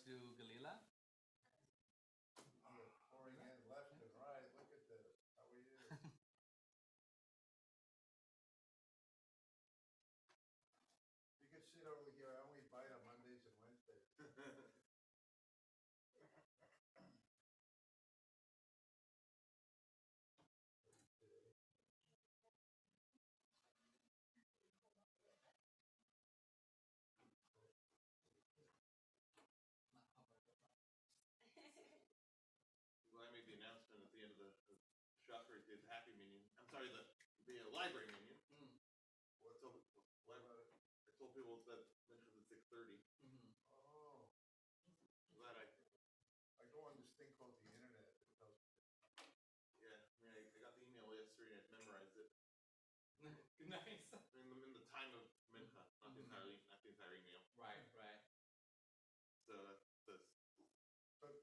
do Galila? You're pouring in left and right. Look at this. How are you? You can sit over here. I only bite on Mondays and Wednesdays. Well, I made the announcement at the end of the Shacharit, the Happy Minion. I'm sorry, the library Minion. What So, about it? I told people that Mincha's at 6:30. Oh, Glad I go on this thing called the internet. It tells me. I got the email yesterday and I memorized it. Nice. In the time of Mincha, not the entire email. Right. So that's But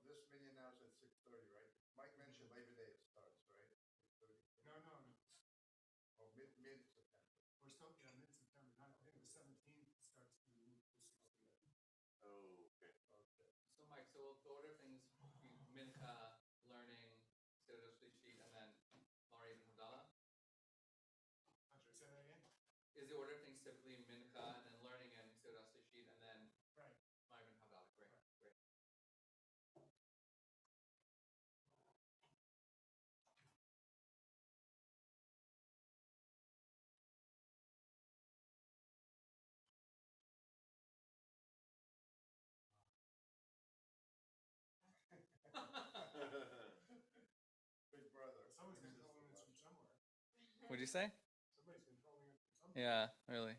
this meeting now is at 6:30, right? Mike mentioned Labor Day it starts, right? 6:30. No. Oh, mid-September. We're still mid-September. I think the 17th starts the 16th. okay. So Mike, so the order of things, Mincha, learning, Seder Shlishit, and then Mariv and Havdalah? I'm sorry, say that again? Is the order of things typically Mincha, and then learning, and Seder Shlishit, and then Right. Mariv and Havdalah? Great. Big brother. Someone's controlling this from somewhere. What'd you say? Somebody's controlling it from somewhere. Yeah, really.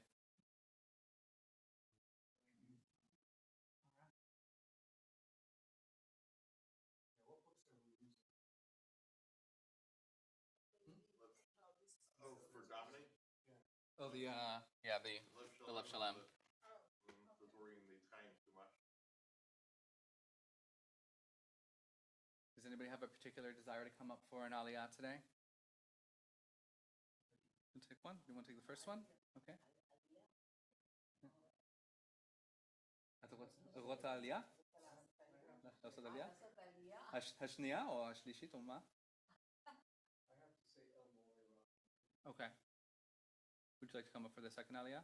Yeah, what books are we using? Oh, for Dominic? Oh, the Lev Shalem. Was worrying the time too much. Does anybody have a particular desire to come up for an Aliyah today? You'll take one? You want to take the first one? Okay. אתה רוצה עלייה? לעשות עלייה? השנייה או השלישית או מה? I have to say El Moira. Okay. Would you like to come up for the second Aliyah?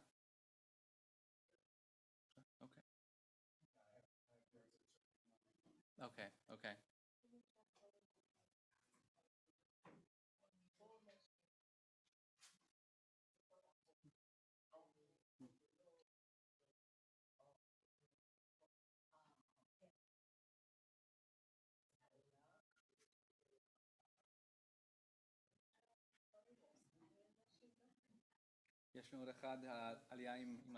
Okay. Okay. יש לנו אחד העלייה אם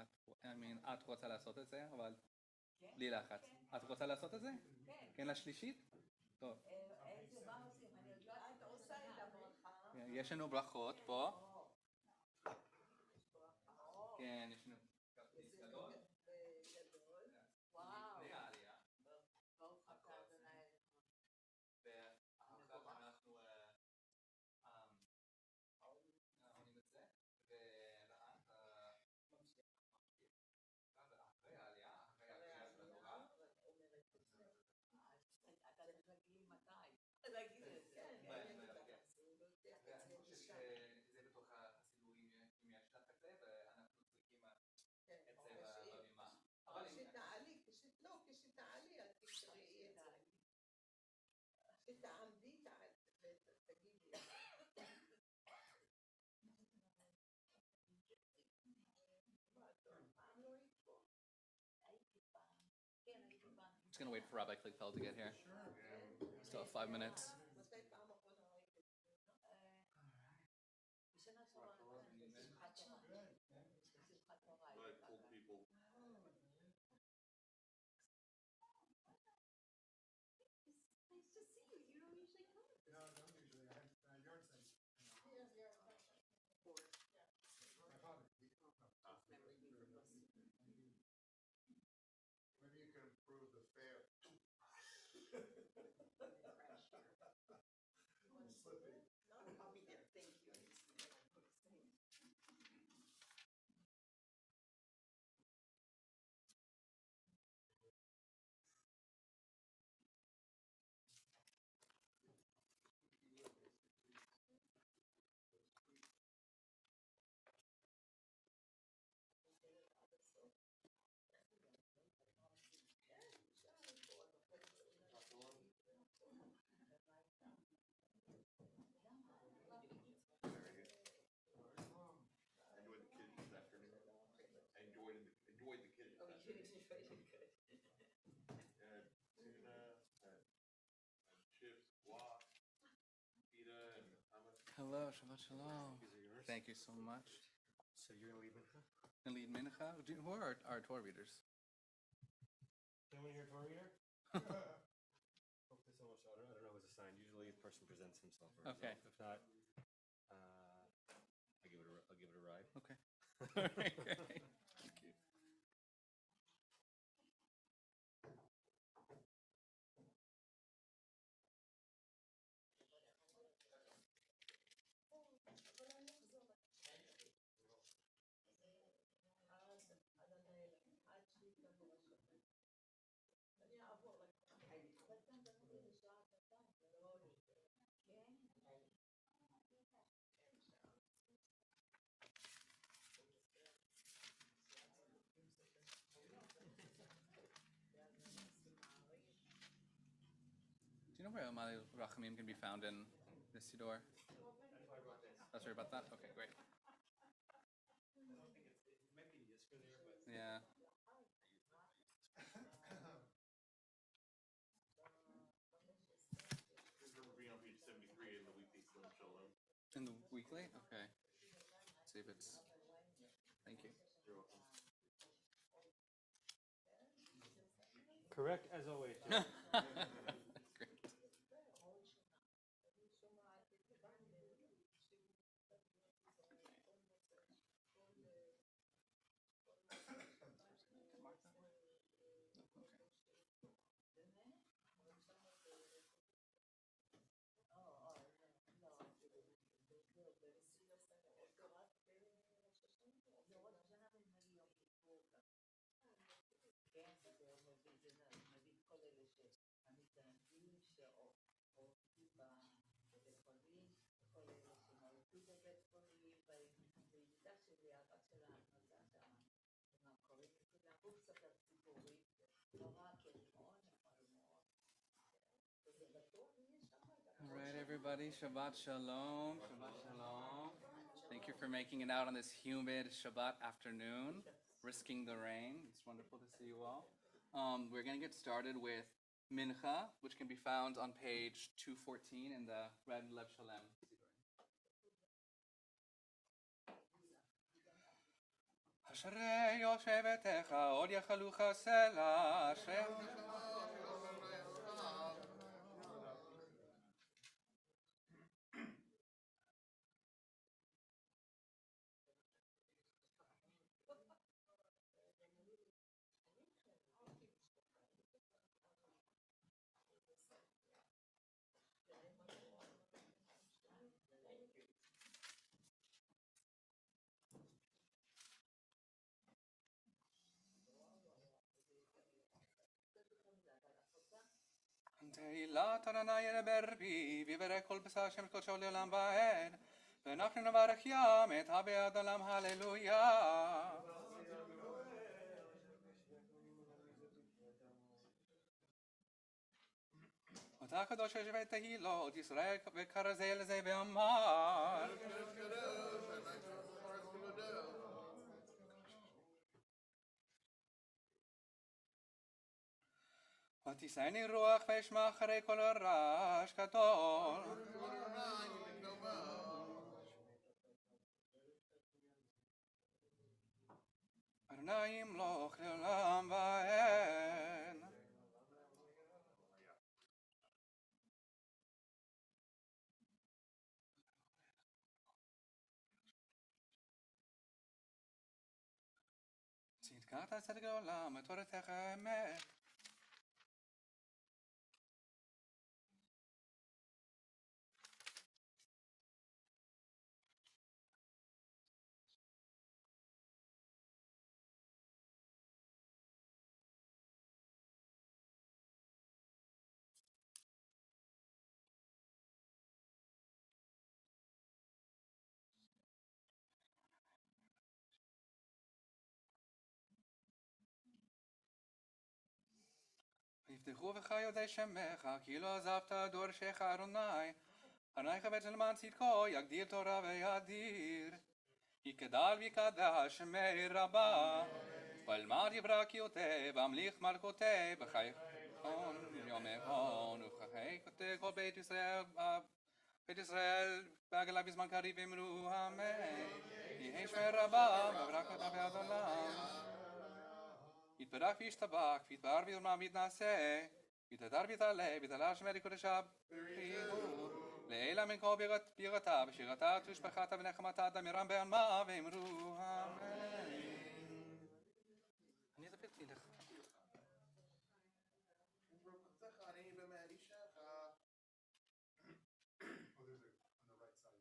את רוצה לעשות את זה, אבל בלי לחץ. את רוצה לעשות את זה? כן, לשלישית? טוב. יש לנו ברכות פה. כן, יש לנו כרטיס גדול. לפני העלייה. ואחר כך אנחנו עונים את זה, ולאט ממשיך. ואחרי העלייה, אחרי הקריאה של התורה. אתה צריך להגיד מתי. להגיד את זה. ואני חושב שזה בתוך הסידורים, אם יש לך את זה, ואנחנו צריכים את זה בבימה. אבל כשתעלי, כשתעלי, אז תקראי את זה. כשתעמדי, תגידי. Just gonna wait for Rabbi Kligfeld to get here. Still have 5 minutes. But I told people. Nice to see you. You don't usually come. No, I don't usually. I have yard sites. My father. Maybe you can improve the fare. I'll be there. Thank you. Hello, Shabbat Shalom. These are yours. Thank you so much. So you're gonna lead Mincha? And lead Mincha. Who are our Torah readers? Anyone here a Torah reader? Hopefully someone will show. I don't know who's assigned. Usually the person presents himself or Okay. herself. If not, I'll give it a ride. Okay. Thank you. Do you know where Amali Rachamim can be found in this Siddur? That's right about that? Okay, great. I don't think it might be Yisra there, but Yeah. Remember being on page 73 in the weekly Slim Shalom. In the weekly? Okay. Let's see if it's. Thank you. You're welcome. correct as always, Joe. Great. All right, everybody. Shabbat Shalom. Shabbat Shalom. Thank you for making it out on this humid Shabbat afternoon, risking the rain. It's wonderful to see you all. We're going to get started with Mincha, which can be found on page 214 in the Red Lev Shalem. אשרי יושבתך עוד יחלוך סלע תהילת אדוני ידבר בי, ויברך כל בשר שם קודשו לעולם ועד, ואנחנו נברך ים את הבעד עולם, הללויה. אותה קדוש ישבי תהילות ישראל וקרא זה לזה ואמר ותישאני רוח ואשמע אחרי כל רעש גדול אדוני ימלוך לעולם ועד. צדקת הצדק לעולם ותורתך האמת. יפתחו בך יודעי שמך, כי לא עזבת דורשך אדוני. אדוני חפץ למען צדקו, יגדיל תורה ויאדיר. יקדל ויקדש שמי רבה. וילמד יברקיותי, והמליך מלכותי, בחייכון יומי הון, ובחיי כל בית ישראל בית ישראל, בעגלה בזמן קריב אמרו אמן. יהי שמי רבה, בברכתה ועד עולם. יתברך וישתבח, ויתבהר וירמה ויתנשא, ויתהדר ויתעלה, ויתעלה שמי קודשה בריבו. לעילה מן כל בירתה, ושירתה ושפחתה ונחמתה, דמירם בעלמה, ואמרו אמן. אני אדבר לך. Oh, there's a, on the right side.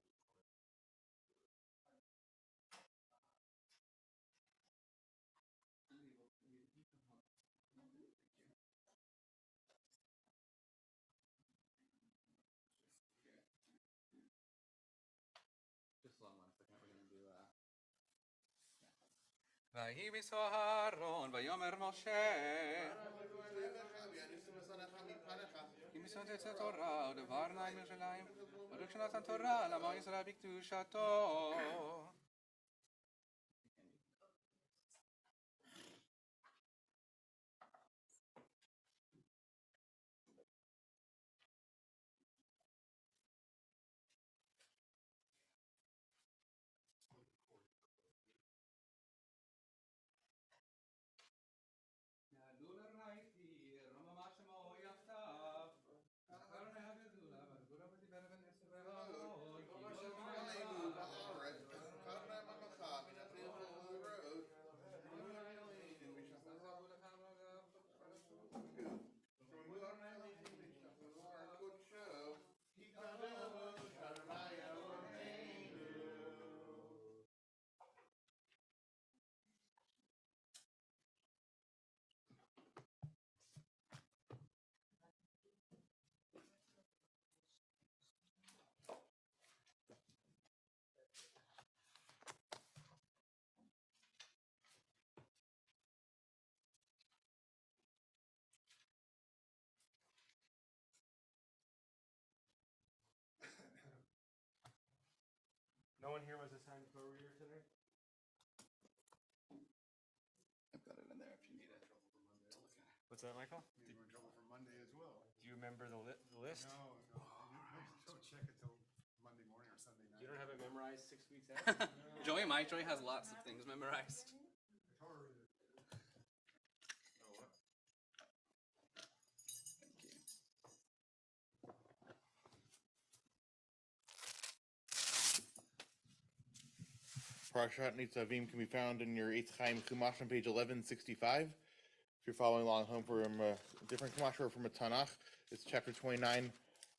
Just hold on 1 second, we're gonna do ויהי בסוהרון, ויאמר משה כי משונאת את התורה, ודבר נעים ירושלים, ודוק שנתן תורה, לעמו ישראל בקדושתו. No one here was assigned Torah reader today? I've got it in there if you need it. What's that, Michael? You were in trouble for Monday as well. Do you remember the list? No, don't check it till Monday morning or Sunday night. You don't have it memorized 6 weeks out? Joey has lots of things memorized. Torah reader. Oh, what? Thank you. Parsha Nitzavim can be found in your Eitz Chaim Chumash on page 1165. If you're following along home from a different Chumash or from a Tanakh, it's chapter 29,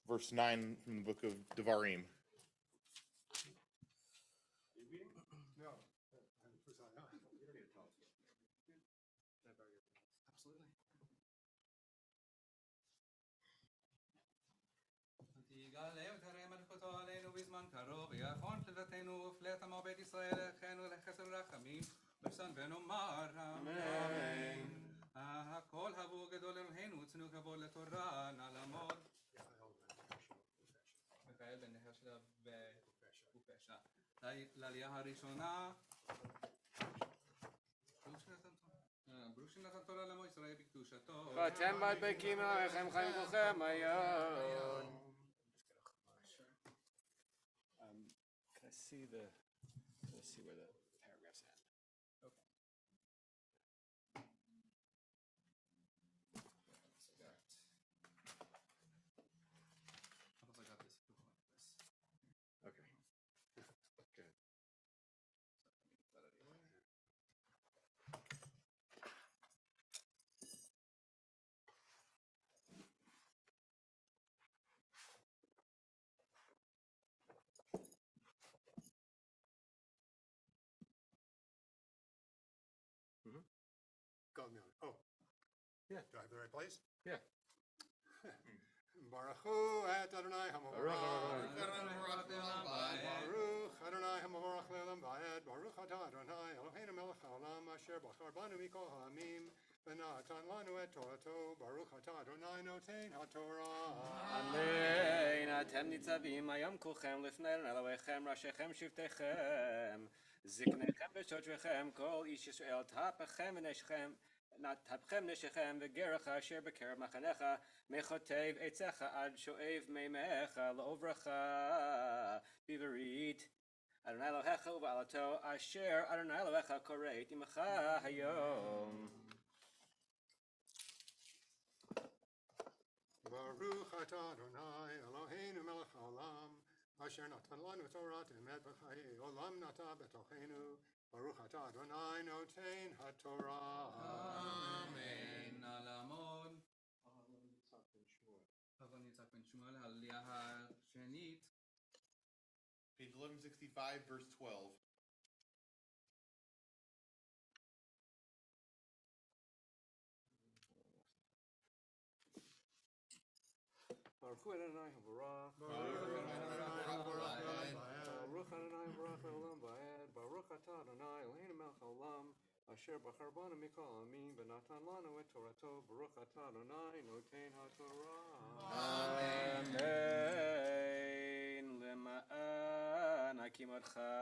verse 9 from the book of Devarim. You reading? No. First I know. You don't need to tell us. Can I borrow your pen? Absolutely. ותגלה ותראה מלכותו עלינו בזמן קרוב, ויחון פלטתנו ופלט עמו בית ישראל אחינו לחסד ורחמים, ושן ונאמר אמן. הכל הבו גדול אלוהינו, צנו כבוד לתורה, נא לעמוד. מיכאל בן נחשלה ופשע. לעלייה הראשונה, ברושים נתן תורה לעמו ישראל בקדושתו. ואתם מדבקים עליכם חיים כולכם היום. Can I see let's see where the paragraphs end. Okay. How about I got this book like this? Okay. Good. Got me on. Oh. Yeah. Do I have the right place? Yeah. Baruch Hu et Adonai HaMavorach. Baruch Adonai HaMavorach le'olam va'ed. Baruch atah Adonai Eloheinu melech haolam asher bachar banu mikol ha'amim v'natan lanu et torato. Baruch atah Adonai noten ha'torah. אמן. אתם ניצבים היום כולכם לפני אלוהיכם, ראשיכם שבטיכם, זקניכם ושושביכם, כל איש ישראל טפכם ונשכם, נטפכם נשכם וגרך אשר בקרב מחנך מחוטב עצך עד שואב מימיך לעוברך בברית אדוני אלוהיך ובעלתו אשר אדוני אלוהיך כורת עמך היום. Baruch atah Adonai Eloheinu melech haolam asher natan lanu Torah emet b'chayei olam nata b'tochenu Baruch atah Adonai noten haTorah. Amen. נעמוד. רבן יצחק בן שמואל, העלייה השנית. Page 1165, verse 12. Baruch Adonai habarach. Baruch Adonai Baruch Adonai habarach le'olam va'ed. Baruch atah Adonai Eloheinu melech haolam asher bachar banu mikol ha'amim v'natan lanu et torato. Baruch atah Adonai noten haTorah. Amen. Lema'an hakim otcha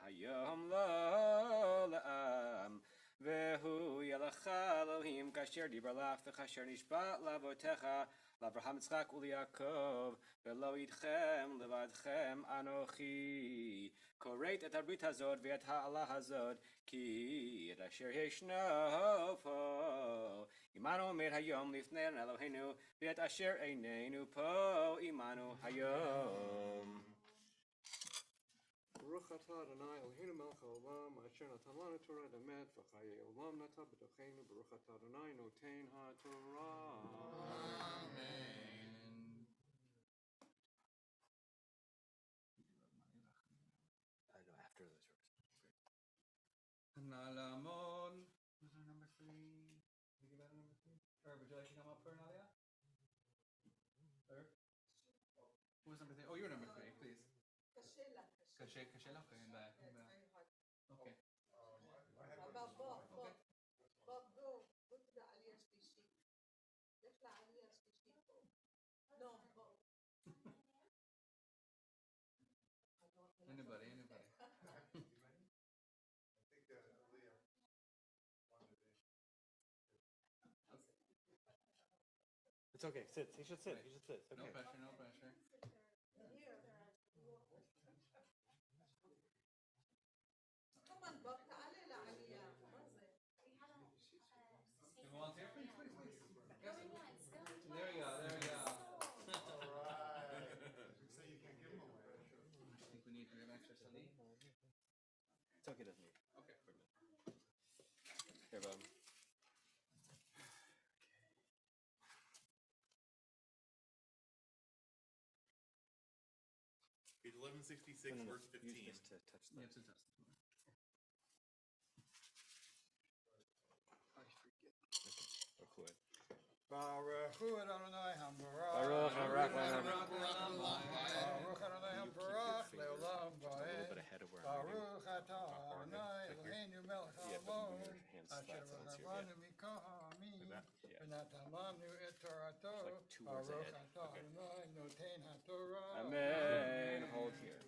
hayom lo la'am. Vehu yalacha Elohim kasher dibar lach v'kasher nishbat lavotecha לאברהם יצחק וליעקב ולא איתכם לבדכם אנוכי כורת את הברית הזאת ואת העלה הזאת כי את אשר ישנו פה עמנו עומד היום לפני אלוהינו ואת אשר איננו פה עמנו היום. ברוך אתה אדוני אלוהינו מלך העולם אשר נתן לנו תורת אמת וחיי עולם נטע בתוכנו ברוך אתה אדוני נותן התורה. Amen. After those verses. נעמוד. Was our number 3? Did we give out a number 3? Or would you like to come up for an aliyah? Or? Who was number 3? Oh, you were number 3, please. קשה לה, קשה. קשה לך? אין בעיה. It's very hard. אוקיי. אבל בוא לעלייה שלישית. לך לעלייה שלישית פה. לא, בוא. Anybody. It's okay, sit. He should sit. It's okay. No pressure. Here. Come on, בוא, תעלה לעלייה. מה זה? You volunteer, please. There we go. All right. So you can give them away. I think we need to have extra salit. It's okay, doesn't need. Okay. Here, Bob. Page 1166, verse 15. Use this to touch You the... have to test it. Baruch Adonai Hambarach. Baruch Baruch Baruch Adonai Hambarach le'olam Just a little va'ed. bit ahead of where I'm maybe Baruch atah Adonai Eloheinu melech Yeah, but haolam move your hands asher flat so it's your b'charanu mikol ha'amim Like that? Yeah. v'natan lanu et torato. Like 2 words Baruch ahead. atah Okay. Adonai noten haTorah. Amen. Hold here.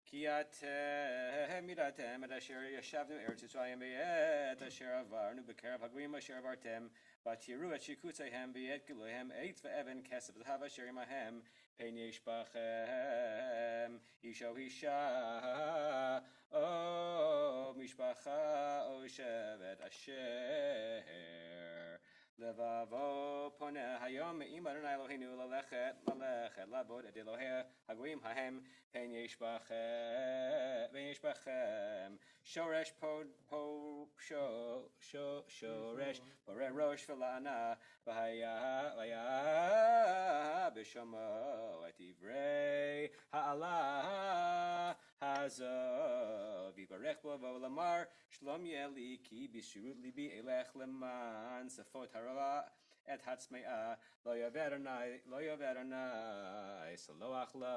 כי אתם ידעתם את אשר ישבנו ארץ מצרים ואת אשר עברנו בקרב הגויים אשר עברתם ותראו את שיקוציהם ואת גילויהם עץ ואבן כסף זהב אשר עמהם פן יש בכם איש או אישה או משפחה או שבט אשר לבבו פונה היום עם אדוני אלוהינו ללכת לעבוד את אלוהי הגויים ההם פן יש בכם שורש שורש פורה ראש ולענה והיה בשמו את דברי העלה הזו ויברך בו ולומר שלום יהיה לי כי בשירות ליבי אלך למען שפות הרבה את הצמאה לא יעבר עיני סלוח לו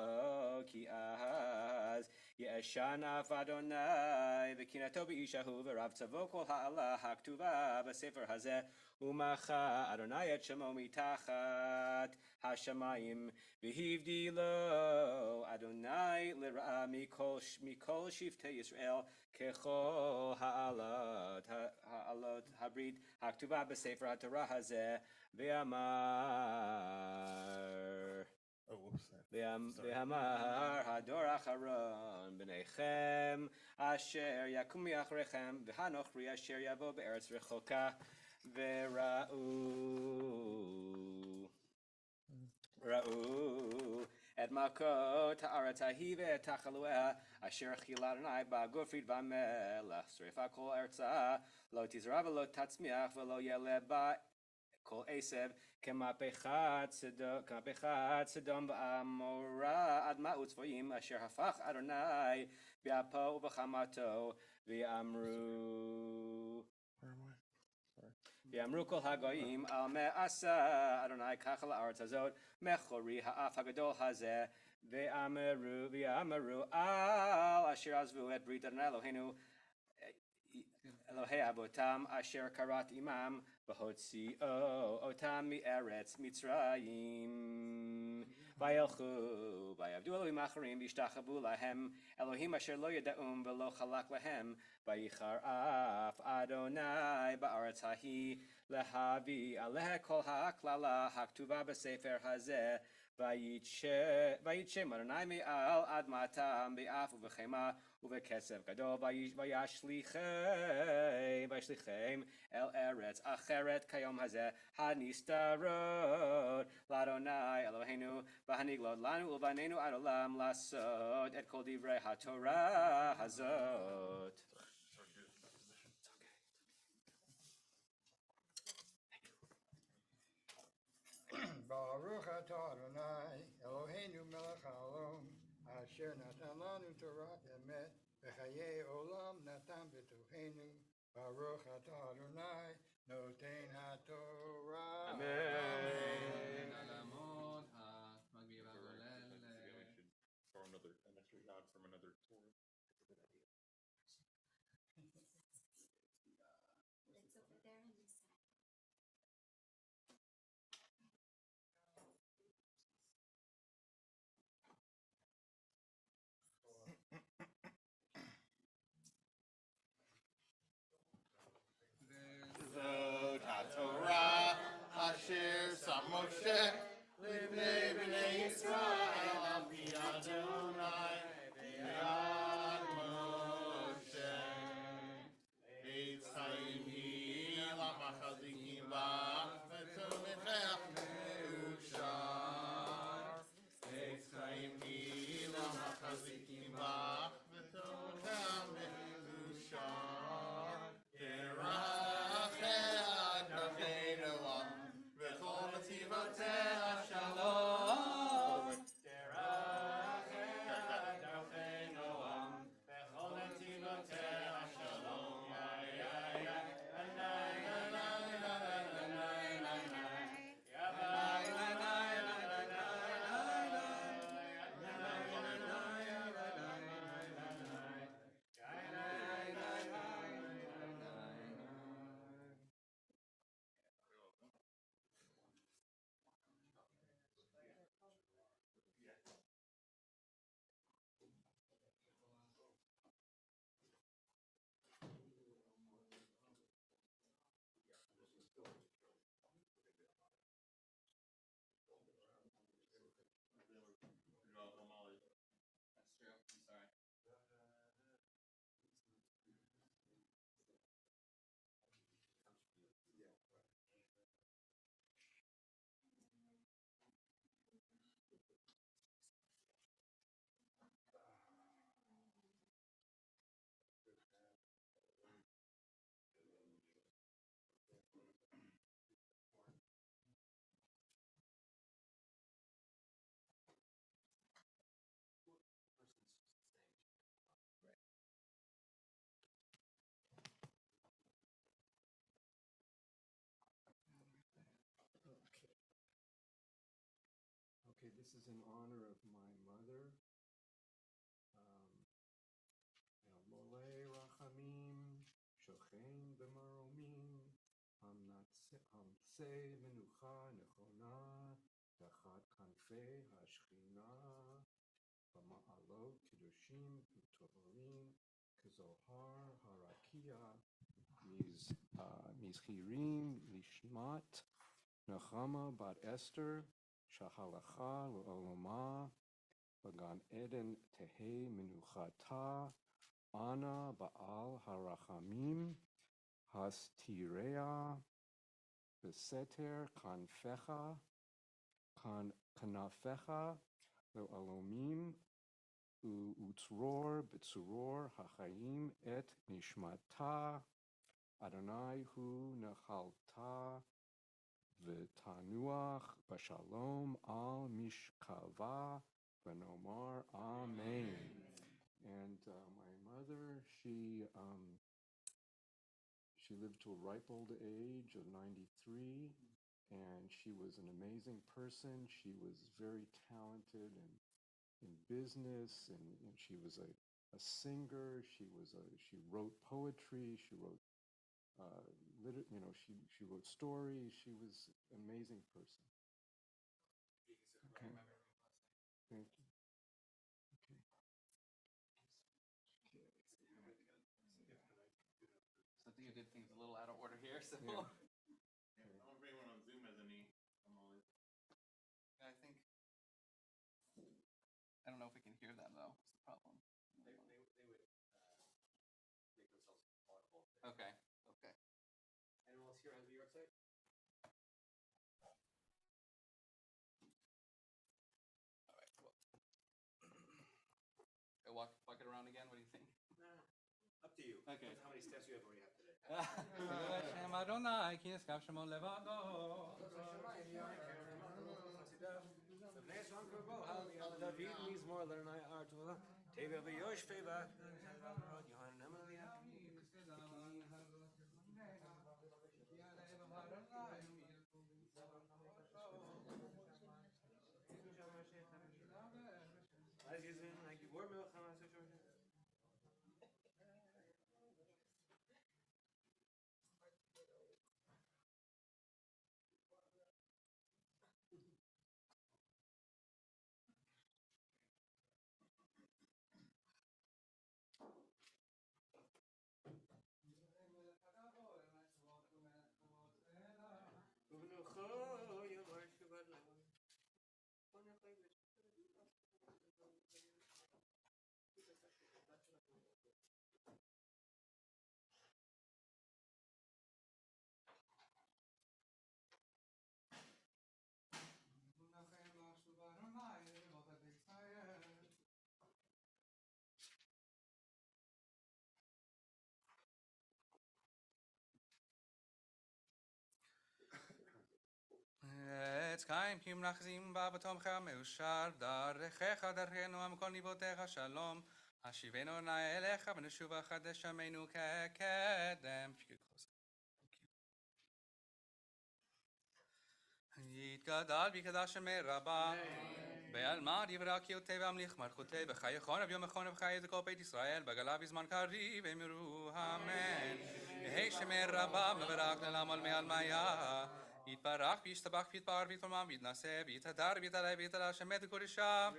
כי אז Yeshana Adonai v'kinato b'ishahu v'rav tzavo kol ha'ala ha'ktuva b'sefer hazeh umacha Adonai et shemo mitachat hashamayim v'hivdi lo Adonai l'ra'a mikol shiftei Yisrael kechol ha'alot habrit ha'ktuva b'sefer ha'torah hazeh v'amar Oh, whoops. V'amar hador acharon b'neichem asher yakum mi'achrechem v'hanochri asher yavo be'eretz rechoka ra'u et makot ha'aretz ahi ve'tachaluah asher chila Adonai ba'gofrit v'amelach srefa kol eretza lo tizra v'lo tatzmiach v'lo yeleh ba Kol Esev kemapechat Sodom v'Amorah ad ma'ut tzvoyim asher hafach Adonai b'apo v'chamato v'amru kol hagoyim al me'asa Adonai kach la'aretz hazot mechori ha'af hagadol hazeh v'ameru al asher azvu et brit Adonai Eloheinu Elohei Avotam asher karat imam v'hotzio otam mi'eretz Mitzrayim vayelchu vayavdu Elohim acharim v'yishtachavu lahem Elohim asher lo yada'um v'lo chalak lahem vayichar af Adonai ba'aretz hahi lehavi aleh kol ha'klala ha'ktuva b'sefer hazeh vayitshem Adonai me'al admatam be'af u'v'chema ובכסף גדול וישליכם אל ארץ אחרת כיום הזה הנסתרות לאדוני אלוהינו והנגלות לנו ולבנינו עד עולם לעשות את כל דברי התורה הזאת. Baruch atah Adonai Eloheinu melech haolam asher natan lanu Torah emet v'chayei olam natan b'tochenu Baruch atah Adonai noten haTorah. Amen. Alamot ha'magbiva golel. Or another, an extra God from another Torah. It's over there on this side. Zod HaTorah asher sam Moshe livnei b'nei Yisrael al pi Adonai v'yad Moshe Eitz chaim hi l'machazikim bach v'tomechach me'ushar Eitz chaim hi l'machazikim bach v'tomechach me'ushar Okay, this is in honor of my mother, במרומים, המנצה מנוחה נכונה, תחת כנפי השכינה, במעלות קדושים וטהורים, כזוהר הרקיע, מזכירים לשמת נחמה בת אסתר, שהלכה לעולמה, בגן עדן תהא מנוחתה, אנא בעל הרחמים, הסתיריה בסתר כנפיך לעולמים, וצרור בצרור החיים את נשמתה, אדוני הוא נחלתה, ותנוח בשלום על משכבה, ונאמר Amen. And my mother, she lived to a ripe old age of 93, and she was an amazing person. She was very talented in business, and she was a singer. She wrote poetry. She wrote she wrote stories. She was an amazing person. Okay. Thank you. Okay. So I think you did things a little out of order here. So Yeah. I don't know if anyone on Zoom has any. I think I don't know if we can hear them though. What's the problem? They would make themselves audible. Okay. Okay. Anyone else here on the New York side? All right. Well, walk it around again. What do you think? Up to you. Okay. Depends how many steps you have already have today. Hashem Adonai, ki eskav shemo levado. David Mizmor Lerna'i Artola, Teva v'yosh feva, עץ חיים כי מנחזים בה בתומך מאושר דרכך דרכנו המקום ניבותיך שלום השיבנו נא אליך ונשובה חדש עמנו כקדם. יתגדל בקדש שמי רבה בעלמא דברה קיותי והמליך מלכותי וחייכון אביום מכון וחיי כל בית ישראל בגלה בזמן קריב אמרו אמן. יהי שמי רבה מברך לעולם על מעל מיה יתברך וישתבח ויתפאר ויתרומם ויתנשא ויתהדר ויתעלה ויתעלה שמת וקודשה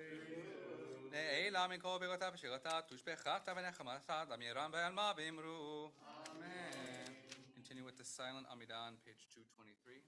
לעילה מכל ברכותיו ושירתה תושבחת ונחמתה דמירם בעלמא ואמרו amen. Continue with the silent Amidah on page 223.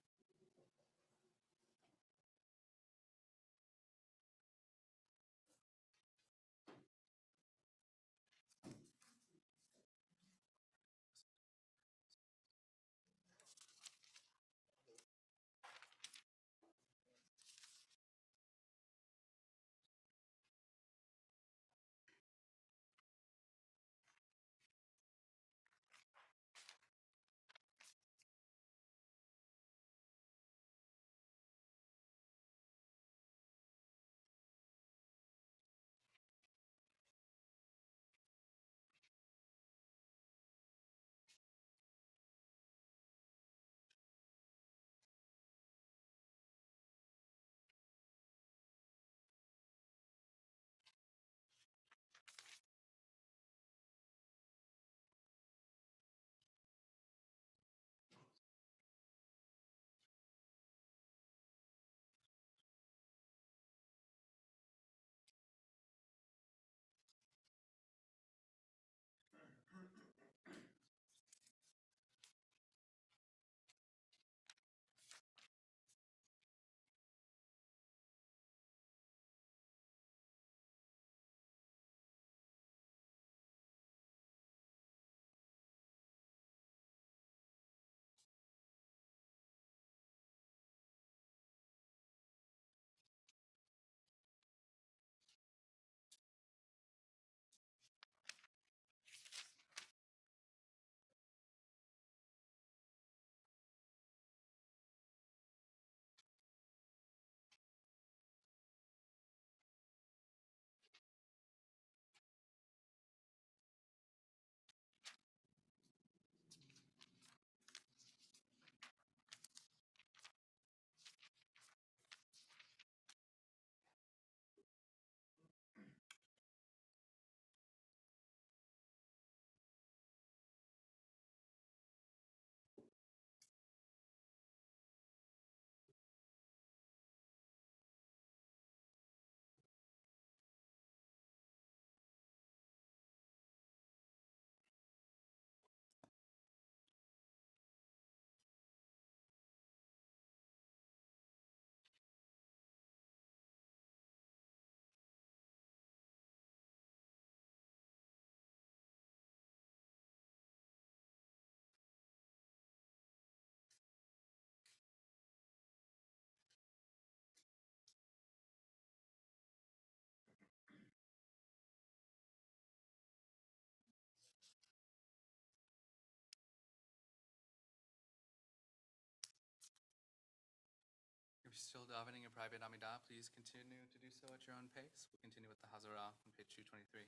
still davening in private Amidah, please continue to do so at your own pace. We'll continue with the Hazarah on page 223.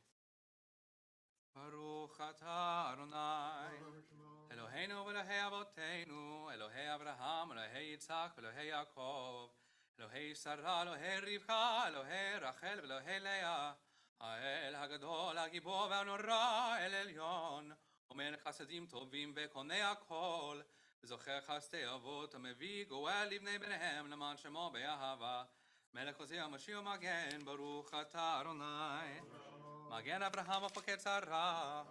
Baruch atah Adonai, Eloheinu v'Elohei Avoteinu, Elohei Abraham, Elohei Yitzhak, Elohei Yaakov, Elohei Sarah, Elohei Rivka, Elohei Rachel, Elohei Leah, האל הגדול, הגיבור והנורא, אל עליון, אומר חסדים טובים וקונה הכל, וזוכר חסדי אבות, המביא גואל לבני בניהם, למען שמו באהבה. מלך עוזר משיח ומגן, ברוך אתה אדוני. מגן אברהם ופוקד שרה.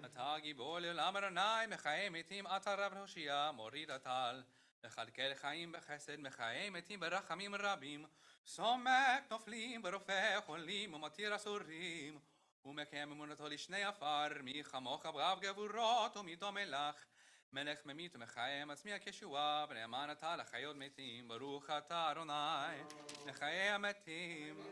אתה גיבור לעולם אדוני, מחיי מתים אתה רב הושיע, מוריד הטל. לכלכל חיים בחסד, מחיי מתים ברחמים רבים. סומק נופלים ורופא חולים ומתיר אסורים. ומקיים אמונתו לשני עפר, מי כמוך ברב גבורות ומדום מלך. מלך ממית ומחיה מצמיע כישועה, ונאמן אתה לחיות מתים, ברוך אתה אדוני, לחיי המתים.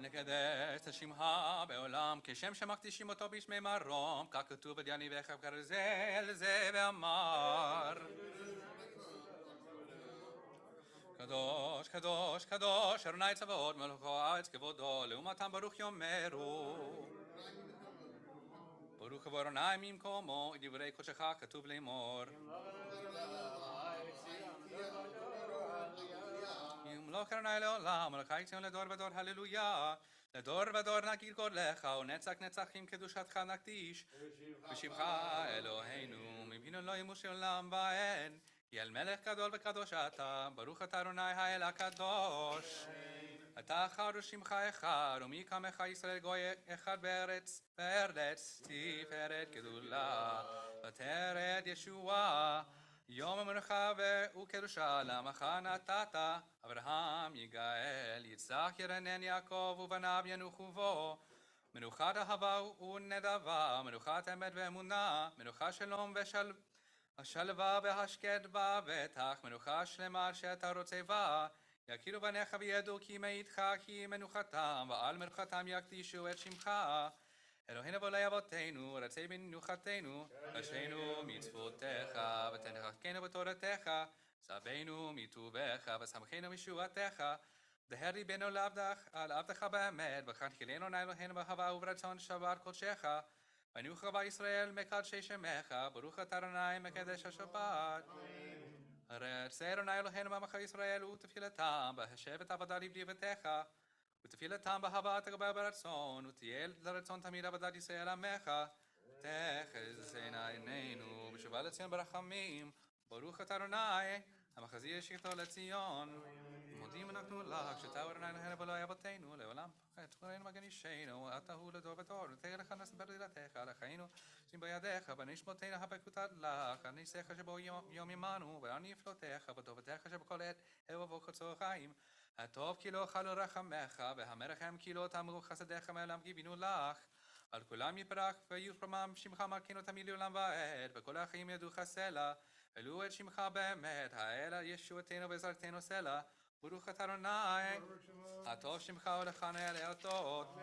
נקדש את שמך בעולם, כשם שמקדישים אותו בשמי מרום, כך כתוב את יניבך ברזל זה ואמר. קדוש, קדוש, קדוש, אדוני צבאות, מלכו הארץ כבודו, לעומתם ברוך יאמרו. ברוך הוא אדוני ממקומו, דברי קודשך כתוב לאמור. ימלוך אדוני לעולם, מלכי ציון לדור ודור, הללויה. לדור ודור נגיד גודלך, ונצח נצחים קדושתך נקדיש. בשמך אלוהינו, מבינו לא ימוש עולם ועד. יל מלך גדול וקדוש אתה, ברוך אתה אדוני האל הקדוש. אתה אחד ושמך אחד, ומי כמך ישראל גוי אחד בארץ, בארץ תפארת גדולה, ותרד ישועה. יום המנוחה וקדושה לעמך נתת, אברהם יגאל, יצחק ירנן יעקב ובניו ינוחו בו. מנוחת אהבה ונדבה, מנוחת אמת ואמונה, מנוחה שלום השלווה והשקט בה, בטח מנוחה שלמה שאתה רוצה בה. יכירו בניך וידעו כי מאיתך כי מנוחתם, ועל מנוחתם יקדישו את שמך. אלוהינו ואלוהי אבותינו, רצה במנוחתנו, עשנו מצוותיך, ותנחקנו בתורתך, צווינו מטובך, ושמחנו משועתך. דהר ליבנו על עבדך באמת, וחנכילנו נא אלוהינו באהבה וברצון שבת קודשך. ונוח רבה ישראל מקדשי שמך, ברוך אתה אדוני מקדש השבת. רצה אדוני אלוהינו בעמך ישראל ותפילתם, בהשבת עבודה לבני ביתך. ותפילתם באהבה תגבר ברצון, ותהיה לרצון תמיד עבודת ישראל עמך. תחזינה עינינו בשובע לציון ברחמים, ברוך אתה אדוני המחזיר ישכתו לציון. מודים אנחנו לך שאתה אדוני אלוהינו ואלוהי אבותינו לעולם את כהן מגן אישנו, אתה הוא לדור ודור, ותהי לך נס ברילתך לחיינו שים בידיך, ונשמותינו הפקותת לך, הניסך שבו יום עמנו, ואני יפלותך, וטובתך שבכל עת אהובו חצור חיים. הטוב כי לא חלו רחמך, והמרחם כי לא תאמרו חסדיך מעולם גיבינו לך. על כולם יפרח ויופרמם שמך מלכנו תמיד לעולם ועד, וכל החיים ידעוך סלע, אלו את שמך באמת, האל ישועתנו ועזרתנו סלע. ברוך אתה אדוני, הטוב שמך ולכנו יעלה אותות.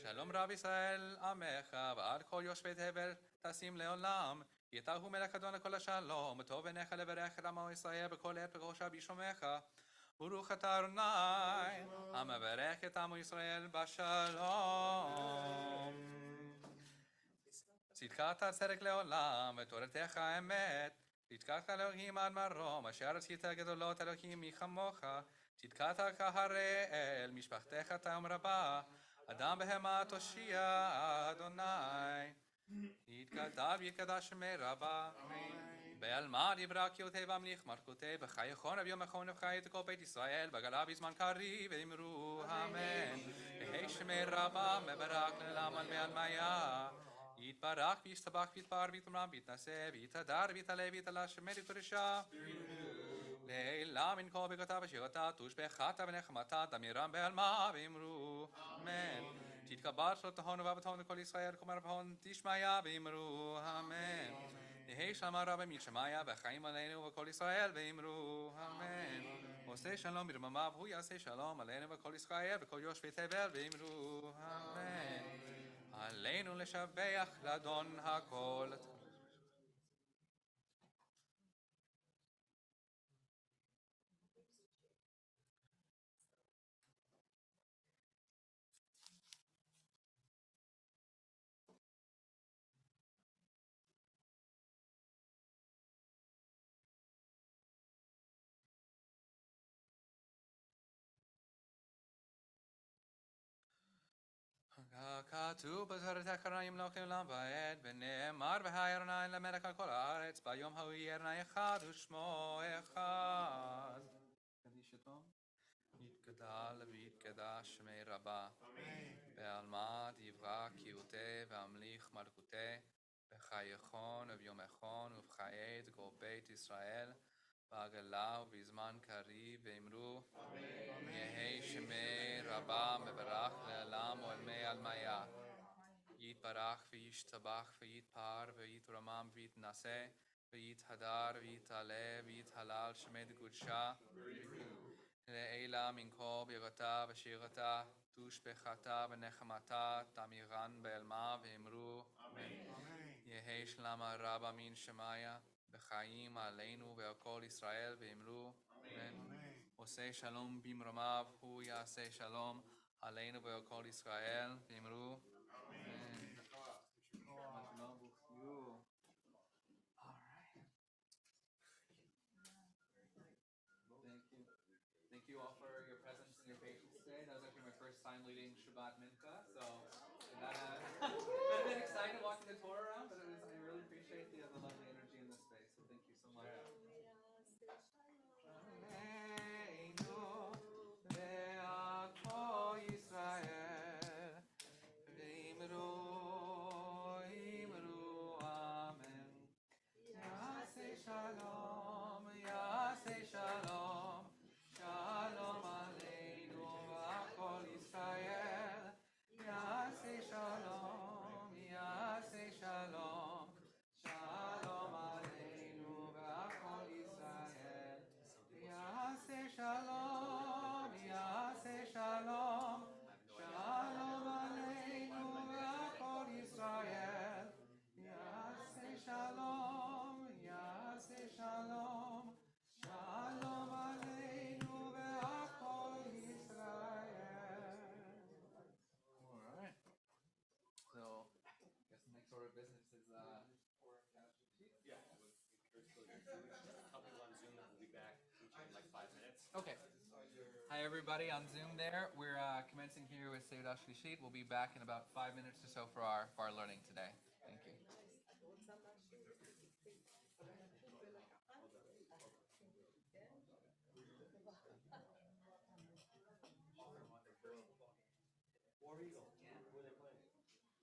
שלום רב ישראל עמך, ועד כל יושבי תבל תשים לעולם. כי אתה הוא מלך אדון לכל השלום, וטוב בעיניך לברך את עמו ישראל בכל עת בראשה בשלומך. ברוך אתה אדוני, המברך את עמו ישראל בשלום. צדקת הצדק לעולם, ותורתך האמת. צדקת אלוהים עד מרום, אשר עשית גדולות אלוהים מי כמוך. צדקת כהראל, משפחתך תום רבה. אדם בהמה תושיע אדוני. יתגדל ויתקדש שמי רבה. בעלמא דברה קיותי והמליך מלכותי, בחיי חון רב יום אחרון ובחיי את כל בית ישראל, בגלה בזמן קריב ואמרו אמן. יהי שמי רבה מברך לעולם על מעלמיה. יתברך ויסתבח ויתפאר ויתרומם ויתנשא ויתהדר ויתעלה ויתעלה שמי קודשה. לעילם אין כל ברכתה ושירתה תושבחתה ונחמתה תמירם בעלמא ואמרו אמן. תתקבל שלטהון ובבטהון לכל ישראל כלומר בהון תשמעיה ואמרו אמן. יהי שלום רב משמיה וחיים עלינו וכל ישראל ואמרו אמן. עושה שלום ברממה והוא יעשה שלום עלינו וכל ישראל וכל יושבי תבל ואמרו אמן. עלינו לשבח לאדון הכל. ככתוב בתורת הקראים לא כעולם ועד, ונאמר והיה אדוני למלך על כל הארץ, ביום ההוא יהיה אדוני אחד ושמו אחד. יתגדל ויתקדש שמי רבה, בעלמא דברה קיוטה והמליך מלכותה, בחייכון וביומכון ובחיי כל בית ישראל, בעגלה ובזמן קריב ואמרו, יהי שמי רבה מברך לעולם ולמי עלמיה. יתברך וישתבח ויתפאר ויתרומם ויתנשא ויתהדר ויתעלה ויתהלל שמי דקודשה לעילה מן כל ברכתה ושירתה תושבחתה ונחמתה תמירן בעלמה ואמרו יהי שלמה רבה מן שמיה בחיים עלינו ועל כל ישראל ואמרו עושה שלום במרומיו הוא יעשה שלום עלינו ועל כל ישראל ואמרו Thank you all for your presence and your patience today. That was actually my first time leading Shabbat Mincha, so I've been excited walking the Torah around, but I really appreciate the lovely energy in this space, so thank you so much. Shalom, Yaseh Shalom, Shalom Aleinu v'Kol Yisrael. Yaseh Shalom, Yaseh Shalom, Shalom Aleinu v'Kol Yisrael. Yaseh Shalom, Yaseh Shalom, Shalom Aleinu v'Kol Yisrael. Yaseh Shalom, Yaseh Shalom, Shalom Aleinu v'Kol Yisrael. All right. So, I guess the next order of business is Yeah. Couple on Zoom that will be back in like 5 minutes. Okay. Hi everybody on Zoom there. We're commencing here with Seudah Shlishit. We'll be back in about 5 minutes or so for our learning today. Thank you. War Eagle. Yeah. Who are they playing?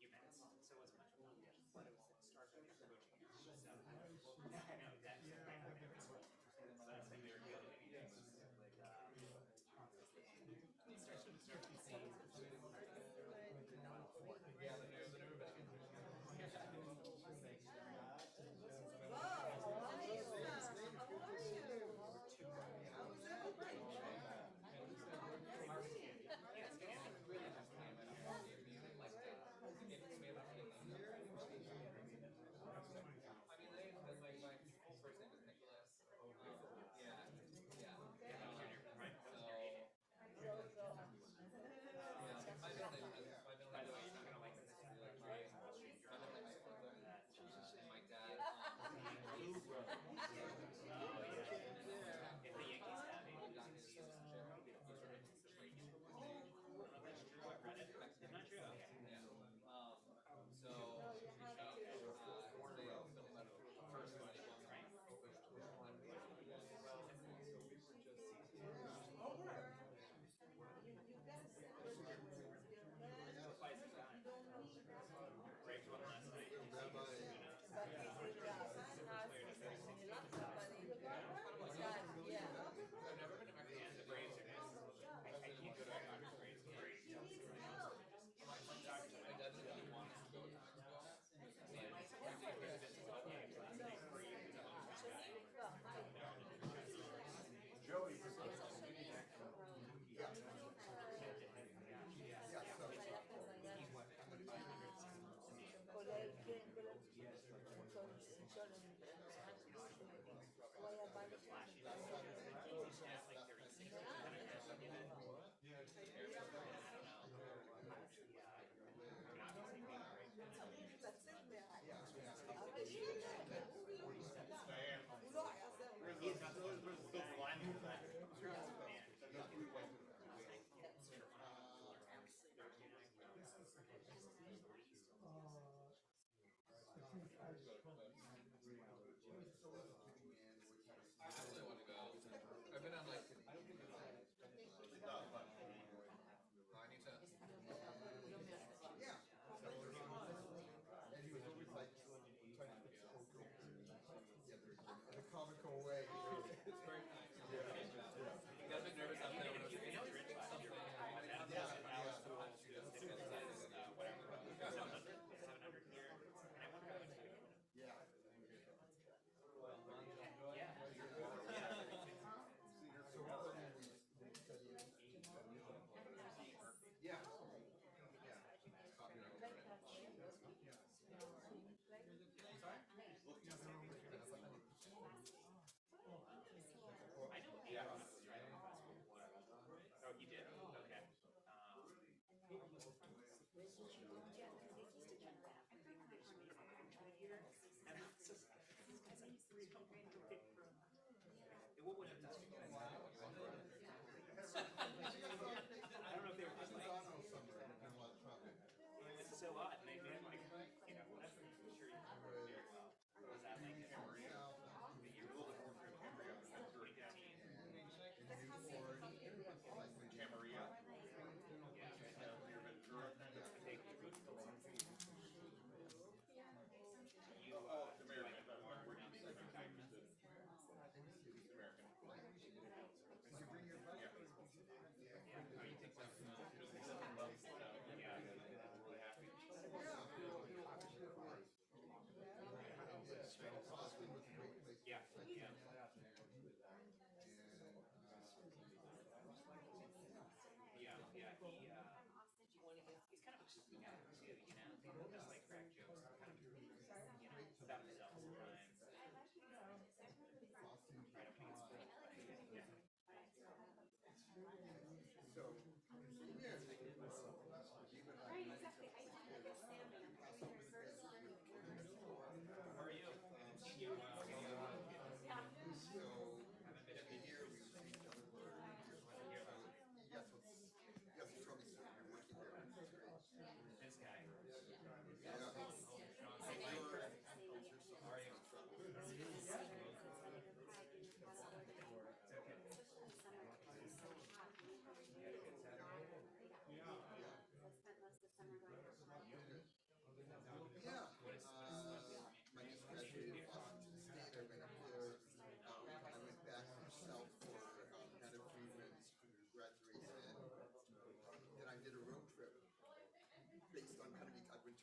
UMass. So it wasn't much fun. But it was starts with coaching. So I know that. So that's who they were doing.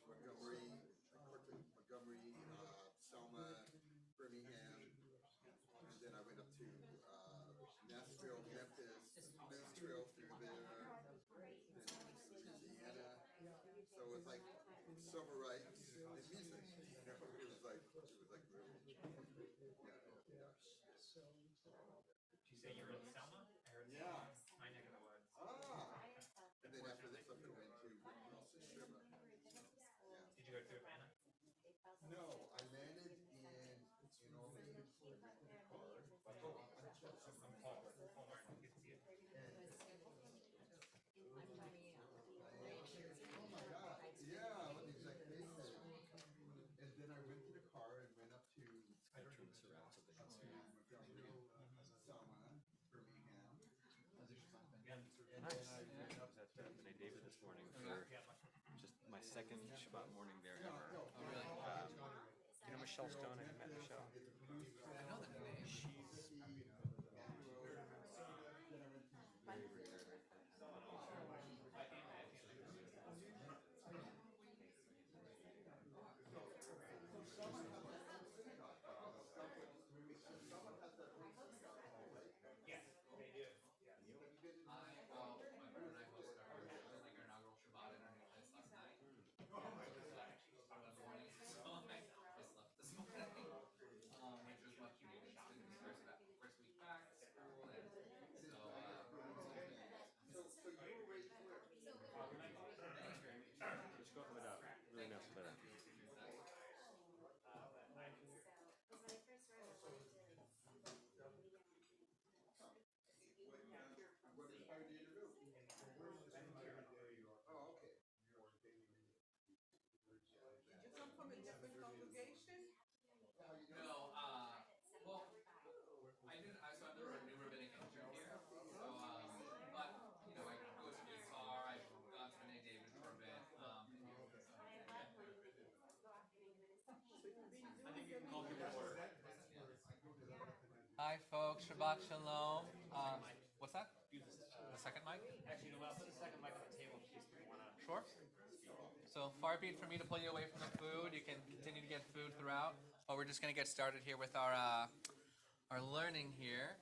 Montgomery, Selma, Birmingham, and then I went up to Nashville, Memphis, Nashville through there, then Louisiana. So it was like civil rights and music. It was like really, yeah. Did you say you were in Selma? I heard Yeah. Selma, my neck of the woods. And then after this, I'm going to Sherma. Did you go to Atlanta? No, I landed in Orleans. Paul Martin, good to see you. Oh my God! Yeah, what the exact place is. And then I rented a car and went up to Montgomery, Selma, Birmingham. And then I went up I was at B'nai David this morning for just my second Shabbat morning there ever. Oh, really? You know Michelle Stone? Have you met Michelle? I know the name. Yes, they do. My brother and I hosted our inaugural Shabbat in our new place last night. In the morning, so I slept this morning, which was much needed. It's been his first week back to school, and so So you were raised where? Let's go with really nice better. What inspired you to move? Oh, okay. Did you come from a different congregation? no, well, so I'm the new rabbinic intern here. So, but I go to Utah. I've gone to B'nai David for a bit. Hi, folks. Shabbat shalom. What's that? The second mic? Actually, no, I'll put the second mic on the table in case we want to. Sure. So far be it for me to pull you away from the food. You can continue to get food throughout. But we're just going to get started here with our learning here.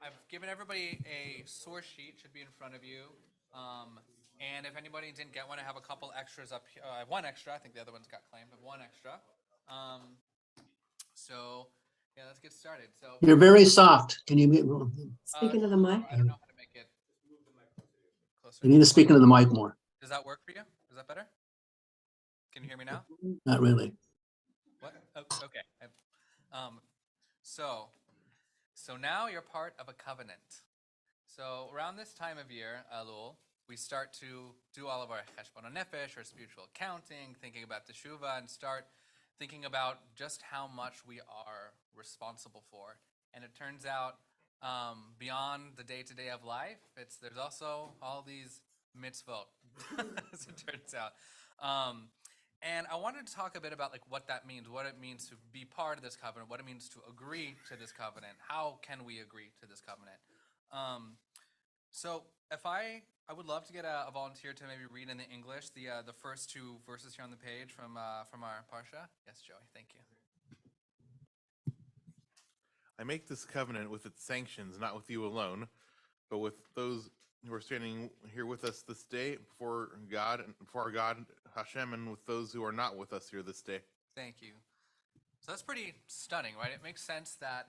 I've given everybody a source sheet. Should be in front of you. And if anybody didn't get one, I have a couple extras up here. I have one extra. I think the other ones got claimed, but one extra. So yeah, let's get started. So You're very soft. Can you get Speaking to the mic? I don't know how to make it closer. You need to speak into the mic more. Does that work for you? Is that better? Can you hear me now? Not really. What? Oh, okay. So now you're part of a covenant. So around this time of year, Elul, we start to do all of our cheshbon nefesh, or spiritual accounting, thinking about teshuvah, and start thinking about just how much we are responsible for. And it turns out, beyond the day-to-day of life, there's also all these mitzvot, as it turns out. And I wanted to talk a bit about what that means, what it means to be part of this covenant, what it means to agree to this covenant, how can we agree to this covenant. So if I would love to get a volunteer to maybe read in the English the first two verses here on the page from our Parsha. Yes, Joey, thank you. I make this covenant with its sanctions, not with you alone, but with those who are standing here with us this day before God and before our God Hashem, and with those who are not with us here this day. Thank you. So that's pretty stunning, right? It makes sense that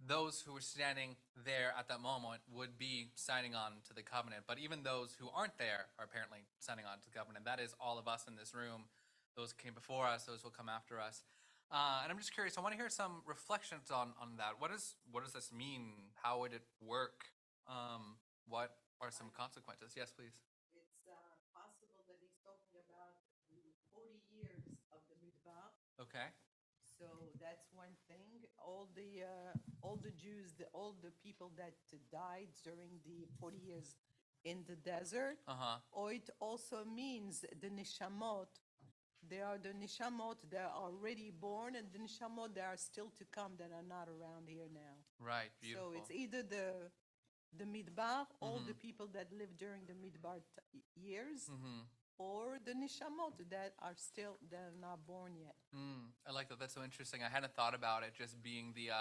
those who are standing there at that moment would be signing on to the covenant, but even those who aren't there are apparently signing on to the covenant. That is all of us in this room, those who came before us, those who will come after us. And I'm just curious, I want to hear some reflections on that. What does this mean? How would it work? What are some consequences? Yes, please. It's possible that he's talking about the 40 years of the Mitzvah. Okay. So that's one thing. All the Jews, all the people that died during the 40 years in the desert. Or it also means the neshamot. They are the neshamot that are already born, and the neshamot that are still to come that are not around here now. Right. Beautiful. So it's either the midbar, all the people that lived during the midbar years, or the nishamot that are not born yet. I like that. That's so interesting. I hadn't thought about it just being the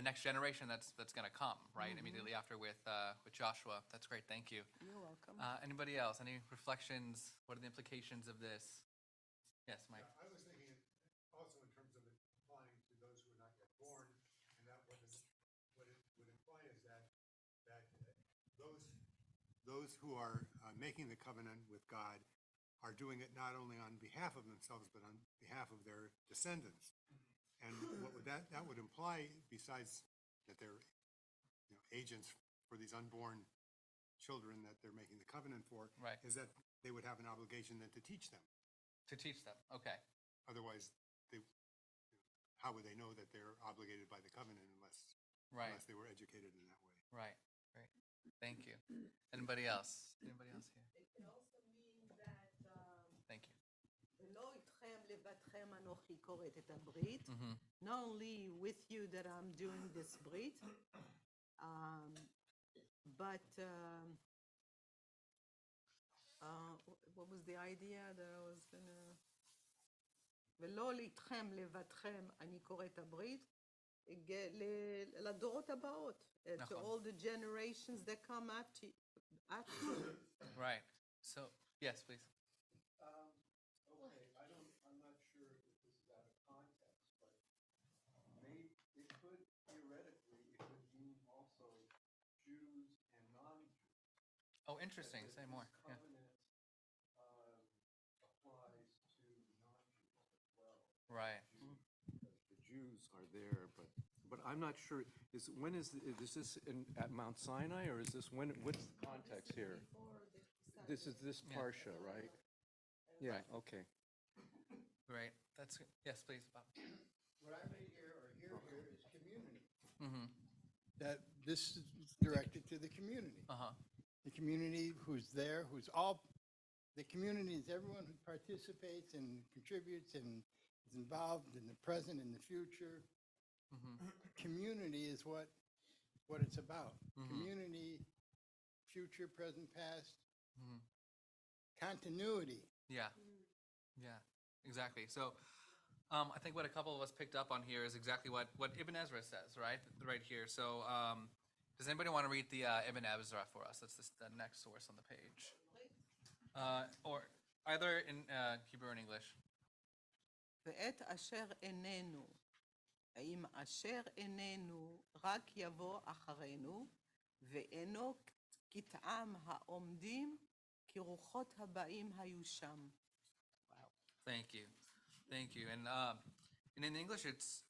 next generation that's going to come, right? Immediately after with Joshua. That's great. Thank you. You're welcome. Anybody else? Any reflections? What are the implications of this? Yes, Mike. I was thinking also in terms of it applying to those who are not yet born, and that what it would imply is that those who are making the covenant with God are doing it not only on behalf of themselves, but on behalf of their descendants. And what would that would imply, besides that they're agents for these unborn children that they're making the covenant for, Right. is that they would have an obligation then to teach them. To teach them. Okay. Otherwise, how would they know that they're obligated by the covenant unless they were educated in that way? Right. Right. Thank you. Anybody else? Anybody else here? It can also mean that Thank you. ולא איתכם לבדכם אנוכי קוראת את הברית. Not only with you that I'm doing this brit, but what was the idea that I was gonna... ולא איתכם לבדכם אני קוראת הברית, לדורות הבאות, to all the generations that come after. Right. So, yes, please. Okay, I'm not sure if this is out of context, but it could theoretically, it could mean also Jews and non-Jews. Oh, interesting. Say more. Yeah. Covenant applies to non-Jews as well. Right. Because the Jews are there, but I'm not sure. Is this at Mount Sinai, or is this what's the context here? This is this Parsha, right? Yeah. Okay. Great. That's yes, please, Bob. What I read here or hear here is community. That this is directed to the community. The community who's there, the community is everyone who participates and contributes and is involved in the present and the future. Community is what it's about. Community, future, present, past, continuity. Yeah. Yeah, exactly. So I think what a couple of us picked up on here is exactly what Ibn Ezra says, right? Right here. So does anybody want to read the Ibn Ezra for us? That's the next source on the page. Or either in Hebrew or in English. ואת אשר איננו, האם אשר איננו רק יבוא אחרינו, ואינו כטעם העומדים, כי רוחות הבאים היו שם. Thank you. Thank you. And in English, it's,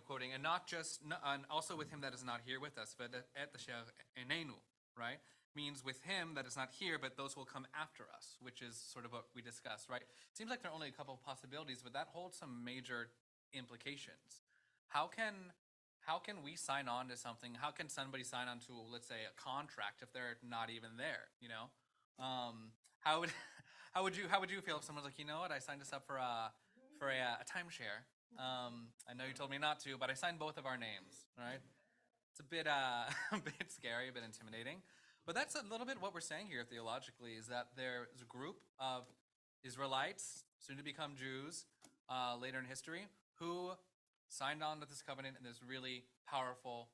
quoting, and not just, and also with him that is not here with us, but et asher enenu, right? Means with him that is not here, but those will come after us, which is sort of what we discussed, right? It seems like there are only a couple of possibilities, but that holds some major implications. How can we sign on to something? How can somebody sign on to, let's say, a contract if they're not even there? How would you feel if someone's like, you know what, I signed us up for a timeshare. I know you told me not to, but I signed both of our names. Right? It's a bit scary, a bit intimidating. But that's a little bit what we're saying here theologically, is that there's a group of Israelites, soon to become Jews, later in history, who signed on to this covenant in this really powerful,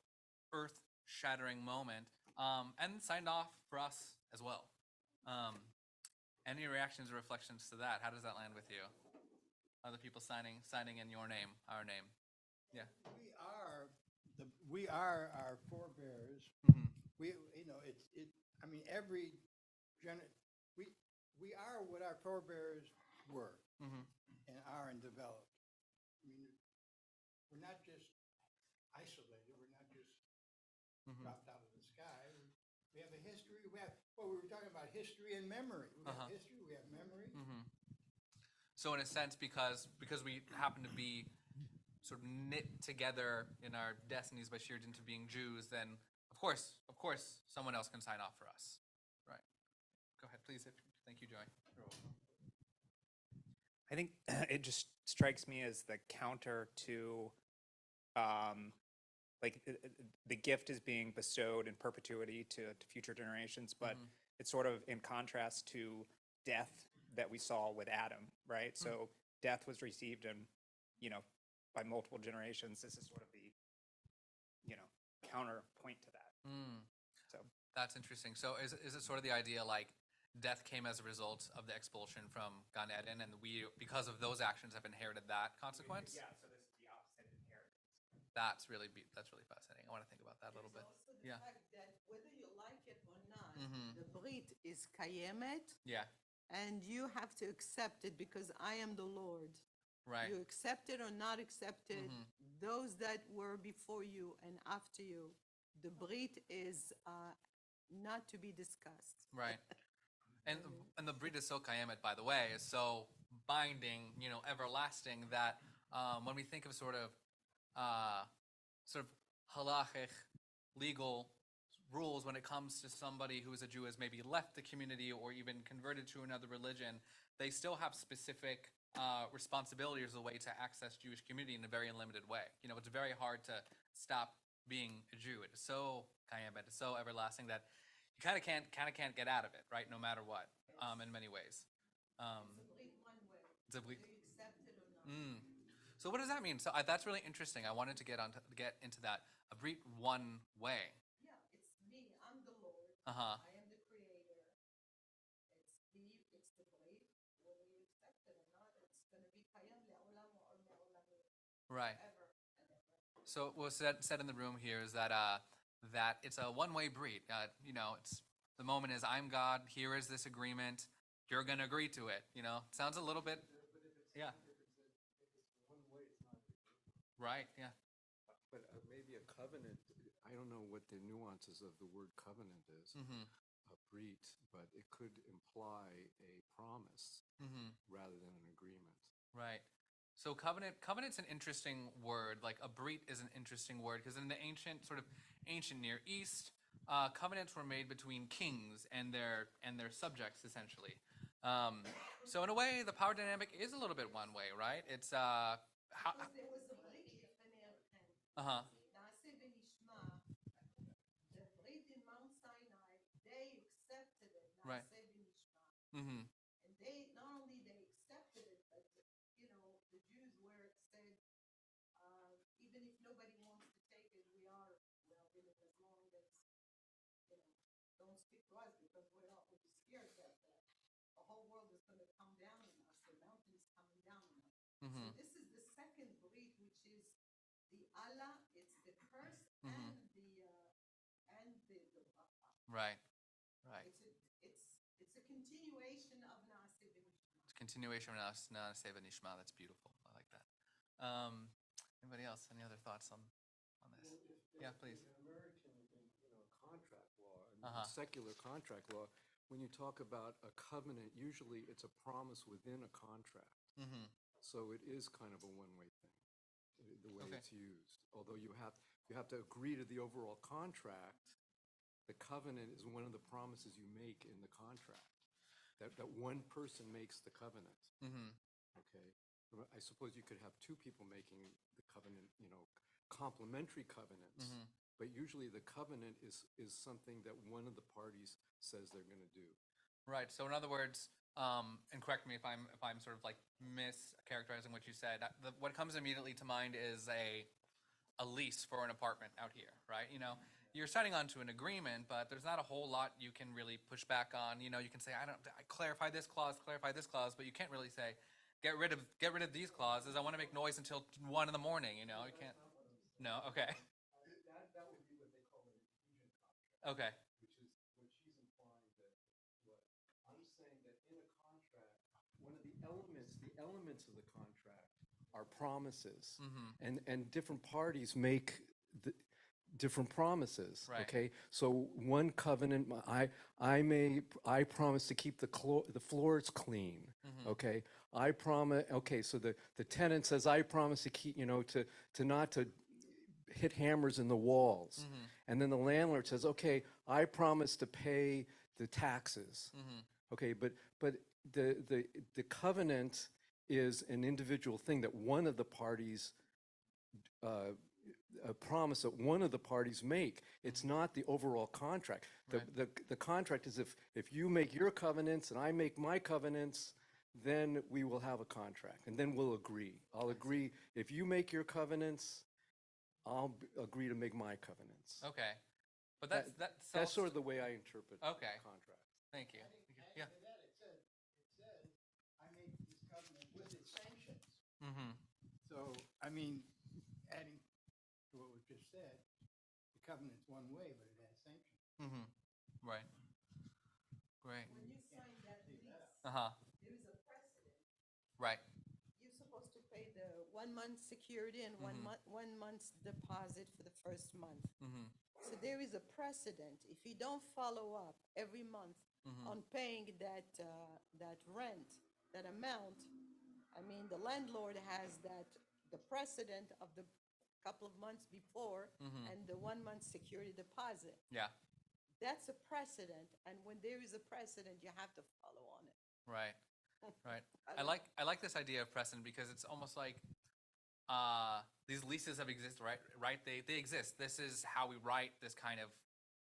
earth-shattering moment, and signed off for us as well. Any reactions or reflections to that? How does that land with you? Other people signing in your name, our name. Yeah. We are our forebears. We are what our forebears were and are and developed. I mean, we're not just isolated. We're not just dropped out of the sky. We have a history. We were talking about history and memory. We have history. We have memory. So in a sense, because we happen to be sort of knit together in our destinies by sheer dint of being Jews, then of course, someone else can sign off for us. Right. Go ahead, please. Thank you, Joy. I think it just strikes me as the counter to, the gift is being bestowed in perpetuity to future generations, but it's sort of in contrast to death that we saw with Adam, right? So death was received and, by multiple generations. This is sort of the, counterpoint to that. So That's interesting. So is it sort of the idea like death came as a result of the expulsion from Gan Eden, and we, because of those actions, have inherited that consequence? yeah, so this is the opposite inheritance. That's really fascinating. I want to think about that a little bit. Also the Yeah. fact that whether you like it or not, Mhm. the Brit is kayemet, Yeah. and you have to accept it because I am the Lord. Right. You accept it or not accept it. Mhm. Those that were before you and after you, the Brit is not to be discussed. Right. And the Brit is so kayemet, by the way, is so binding, everlasting, that when we think of sort of halachic legal rules when it comes to somebody who is a Jew has maybe left the community or even converted to another religion, they still have specific responsibilities as a way to access Jewish community in a very limited way. It's very hard to stop being a Jew. It is so kayemet, it's so everlasting that you kind of can't get out of it, right? No matter what, in many ways. It's a Brit. Do you accept it or not? So what does that mean? So that's really interesting. I wanted to get into that. A Brit one way. Yeah, it's me. I'm the Lord. Uh-huh. I am the creator. It's the Brit. Whether you accept it or not, it's going to be kayem le'olam or Right. forever and ever. So what was said in the room here is that that it's a one-way Brit. It's the moment is I'm God. Here is this agreement. You're going to agree to it. It sounds a little bit. Yeah. Right. Yeah. But maybe a covenant, I don't know what the nuances of the word covenant is, a brit, but it could imply a promise rather than an agreement. Right. So covenant's an interesting word. Like a brit is an interesting word because in the ancient Near East, covenants were made between kings and their subjects essentially. So in a way, the power dynamic is a little bit one way, right? It's Because there was a Brit Uh-huh. Na'aseh v'nishma, the Brit in Mount Sinai, they accepted it. Right. Na'aseh v'nishma. Mm-hmm. And they, not only they accepted it, but, the Jews were said, even if nobody wants to take it, we are welcome as long as, don't speak to us because we're scared that the whole world is going to come down on us. The mountain is coming down on us. So this is the second Brit, which is the Allah, it's the curse and the bracha. Right. Right. It's a continuation of Na'aseh v'nishma. It's a continuation of Na'aseh v'nishma. That's beautiful. I like that. Anybody else? Any other thoughts on this? Yeah, please. In American, contract law, secular contract law, when you talk about a covenant, usually it's a promise within a contract. So it is kind of a one-way thing, the way it's used. Although you have to agree to the overall contract, the covenant is one of the promises you make in the contract. That one person makes the covenant. Okay. I suppose you could have two people making the covenant, complementary covenants. But usually the covenant is something that one of the parties says they're going to do. Right. So in other words, and correct me if I'm sort of like mischaracterizing what you said. What comes immediately to mind is a lease for an apartment out here, right? You're signing on to an agreement, but there's not a whole lot you can really push back on. You can say I clarify this clause, but you can't really say get rid of these clauses. I want to make noise until 1 a.m. You can't. No. Okay. That would be what they call an adhesion contract. Okay. Which she's implying that what I'm saying that in a contract, one of the elements of the contract are promises, and different parties make different promises. Right. Okay, so one covenant, I promise to keep the floors clean. Okay, I promise. Okay, so the tenant says I promise to keep to not to hit hammers in the walls. And then the landlord says, okay, I promise to pay the taxes. Okay, but the covenant is an individual thing that one of the parties, a promise that one of the parties make. It's not the overall contract. The contract is if you make your covenants and I make my covenants, then we will have a contract, and then we'll agree. I'll agree, if you make your covenants, I'll agree to make my covenants. Okay. But That's sort of the way I interpret Okay. contracts. Thank you. Adding Yeah. to that, it says, I make this covenant with its sanctions. Mm-hmm. So, I mean, adding to what was just said, the covenant's one way, but it has sanctions. Mm-hmm. Right. Great. When you sign that lease, Uh-huh. there is a precedent. Right. You're supposed to pay the 1 month security and Mhm. 1 month's deposit for the first month. Mm-hmm. So there is a precedent. If you don't follow up every month Mhm. on paying that rent, that amount, I mean, the landlord has the precedent of the couple of months before Mhm. and the 1 month security deposit. Yeah. That's a precedent, and when there is a precedent, you have to follow on it. Right. Right. I I like this idea of precedent because it's almost like these leases have existed, right? Right. They exist. This is how we write this kind of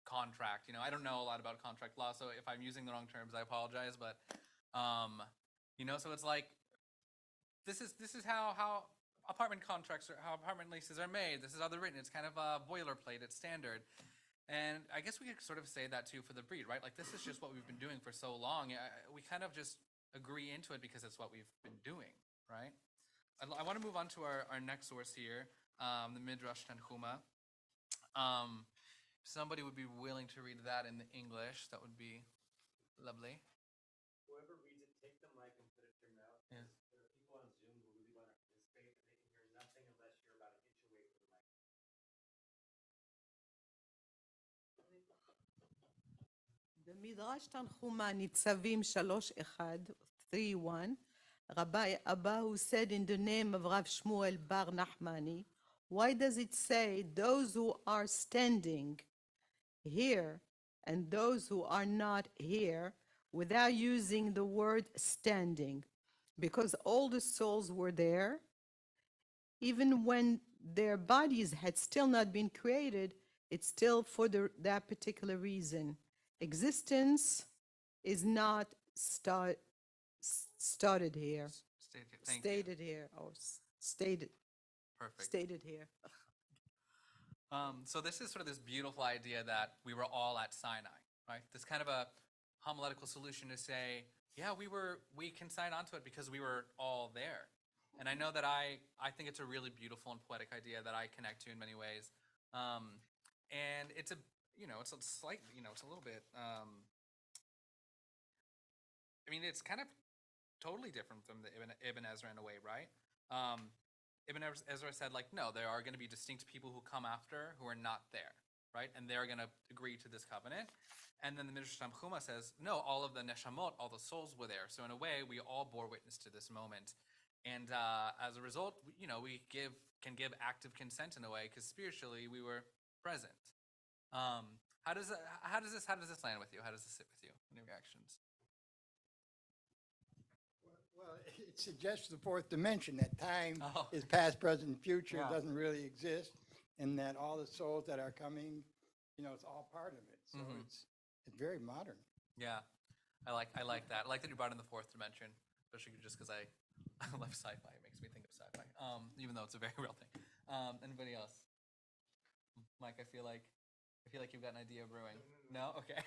contract. I don't know a lot about contract law, so if I'm using the wrong terms, I apologize. But so it's like this is how apartment contracts or how apartment leases are made. This is how they're written. It's kind of a boilerplate. It's standard. And I guess we could sort of say that too for the breed, right? Like this is just what we've been doing for so long. We kind of just agree into it because it's what we've been doing, right? I want to move on to our next source here, the Midrash Tanhuma. If somebody would be willing to read that in the English, that would be lovely. Whoever reads it, take the mic and put it to your mouth. Yeah. There are people on Zoom who really want to participate, and they can hear nothing unless you're about an inch away from the mic. The Midrash Tanhuma Nitzavim 3:1, Rabbi Abahu said in the name of Rav Shmuel Bar Nachmani, why does it say those who are standing here and those who are not here without using the word standing? Because all the souls were there, even when their bodies had still not been created, it's still for that particular reason. Existence is not started here, Stated Perfect. stated here. So this is sort of this beautiful idea that we were all at Sinai, right? This kind of a homiletical solution to say, yeah, we can sign on to it because we were all there. And I know that I think it's a really beautiful and poetic idea that I connect to in many ways. And it's a slight, it's a little bit, it's kind of totally different from the Ibn Ezra in a way, right? Ibn Ezra said, like, no, there are going to be distinct people who come after who are not there, right? And they're going to agree to this covenant. And then the Midrash Tanhuma says, no, all of the neshamot, all the souls were there. So in a way, we all bore witness to this moment. And as a result, we can give active consent in a way because spiritually we were present. How does this land with you? How does this sit with you? Any reactions? Well, it suggests the fourth dimension, that time is past, present, and future, doesn't really exist, and that all the souls that are coming, it's all part of it. So it's very modern. Yeah, I like that. I like that you brought in the fourth dimension, especially just because I love sci-fi. It makes me think of sci-fi, even though it's a very real thing. Anybody else? Mike, I feel like you've got an idea brewing. No? Okay.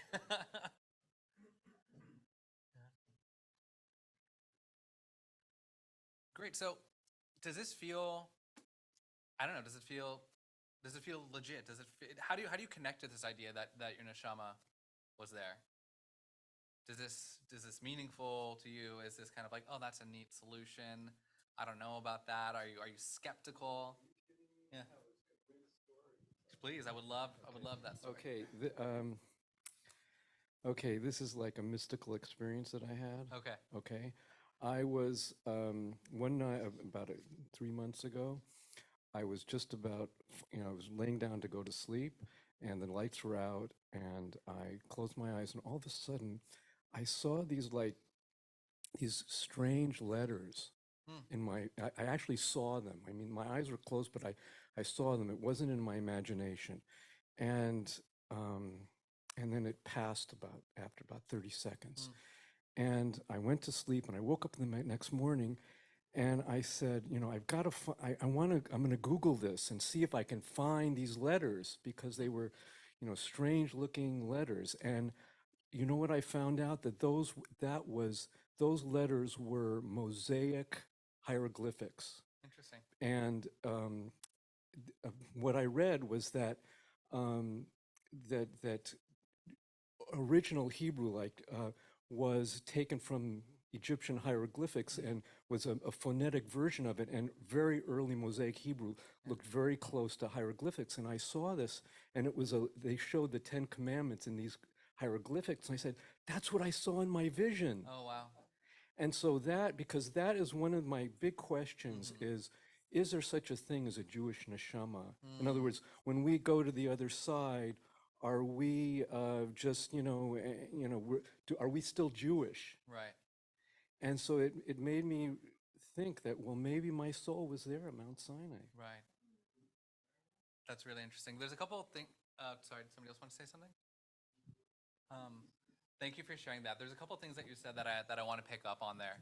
Great. So, does this feel? I don't know. Does it feel legit? How do you connect to this idea that your neshama was there? Is this meaningful to you? Is this kind of like, oh, that's a neat solution? I don't know about that. Are you skeptical? Yeah. Please, I would love that story. Okay, this is like a mystical experience that I had. Okay. Okay. I was, one night, about 3 months ago, I was just about, I was laying down to go to sleep, and the lights were out, and I closed my eyes, and all of a sudden, I saw these strange letters in I actually saw them. I mean, my eyes were closed, but I saw them. It wasn't in my imagination. And then it passed after about 30 seconds. And I went to sleep, and I woke up the next morning, and I said, I've got to, I'm going to Google this and see if I can find these letters, because they were, strange looking letters. And you know what I found out? That those letters were Mosaic hieroglyphics. Interesting. And what I read was that that original Hebrew was taken from Egyptian hieroglyphics and was a phonetic version of it, and very early Mosaic Hebrew looked very close to hieroglyphics. And I saw this, and they showed the 10 Commandments in these hieroglyphics, and I said, that's what I saw in my vision. Oh, wow. And so because that is one of my big questions, is there such a thing as a Jewish neshama? In other words, when we go to the other side, are we just, are we still Jewish? Right. And so it made me think that, well, maybe my soul was there at Mount Sinai. Right. That's really interesting. There's a couple of things. Sorry, did somebody else want to say something? Thank you for sharing that. There's a couple of things that you said that I want to pick up on there.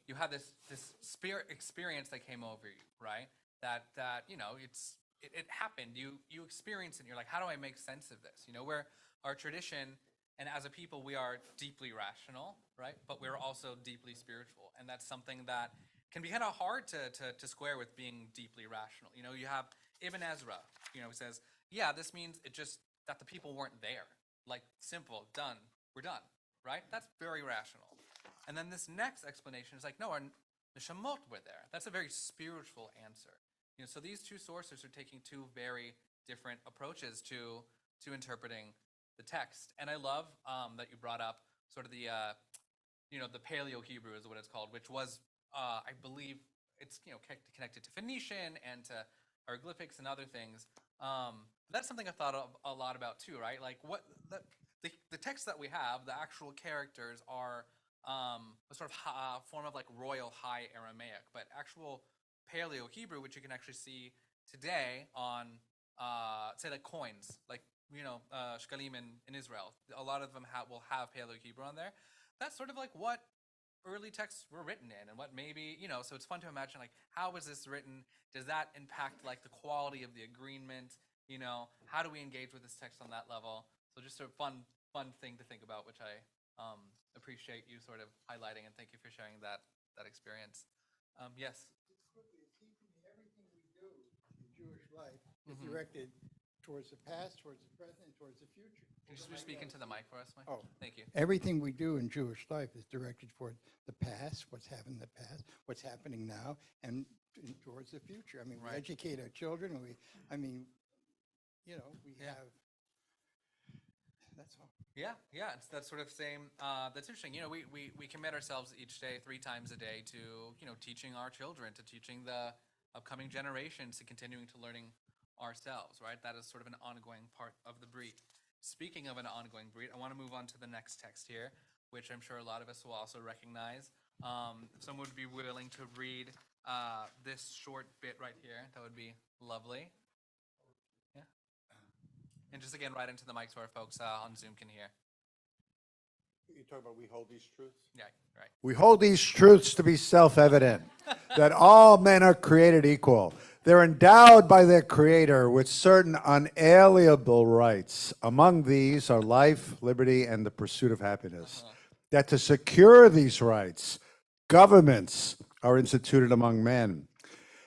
You had this spirit experience that came over you, right? That it happened. You experienced it. And you're like, how do I make sense of this? Where our tradition, and as a people, we are deeply rational, right? But we're also deeply spiritual, and that's something that can be kind of hard to square with being deeply rational. You have Ibn Ezra. He says, yeah, this means it just that the people weren't there. Like, simple, done, we're done, right? That's very rational. And then this next explanation is like, no, our neshamot were there. That's a very spiritual answer. So these two sources are taking two very different approaches to interpreting the text. And I love that you brought up sort of the Paleo Hebrew is what it's called, which was, I believe, it's connected to Phoenician and to hieroglyphics and other things. That's something I've thought a lot about too, right? Like the text that we have, the actual characters are a sort of form of like Royal High Aramaic, but actual Paleo Hebrew, which you can actually see today on, say, like coins, like shkalim in Israel. A lot of them will have Paleo Hebrew on there. That's sort of like what early texts were written in, and what maybe so it's fun to imagine, like, how was this written? Does that impact like the quality of the agreement? How do we engage with this text on that level? So just a fun thing to think about, which I appreciate you sort of highlighting, and thank you for sharing that experience. Yes. Just quickly, it seems to me everything we do in Jewish life is directed towards the past, towards the present, and towards the future. Can you just speak into the mic for us, Mike? Oh, thank you. Everything we do in Jewish life is directed toward the past, what's happened in the past, what's happening now, and towards the future. I mean, we educate our children, and we have. That's all. Yeah, it's that sort of same. That's interesting. We commit ourselves each day, 3 times a day, to teaching our children, to teaching the upcoming generations, to continuing to learning ourselves. Right, that is sort of an ongoing part of the breed. Speaking of an ongoing breed, I want to move on to the next text here, which I'm sure a lot of us will also recognize. If someone would be willing to read this short bit right here, that would be lovely. Yeah. And just again, right into the mic so our folks on Zoom can hear. You talk about we hold these truths? Yeah, right. We hold these truths to be self-evident, that all men are created equal. They're endowed by their Creator with certain unalienable rights. Among these are life, liberty, and the pursuit of happiness. That to secure these rights, governments are instituted among men,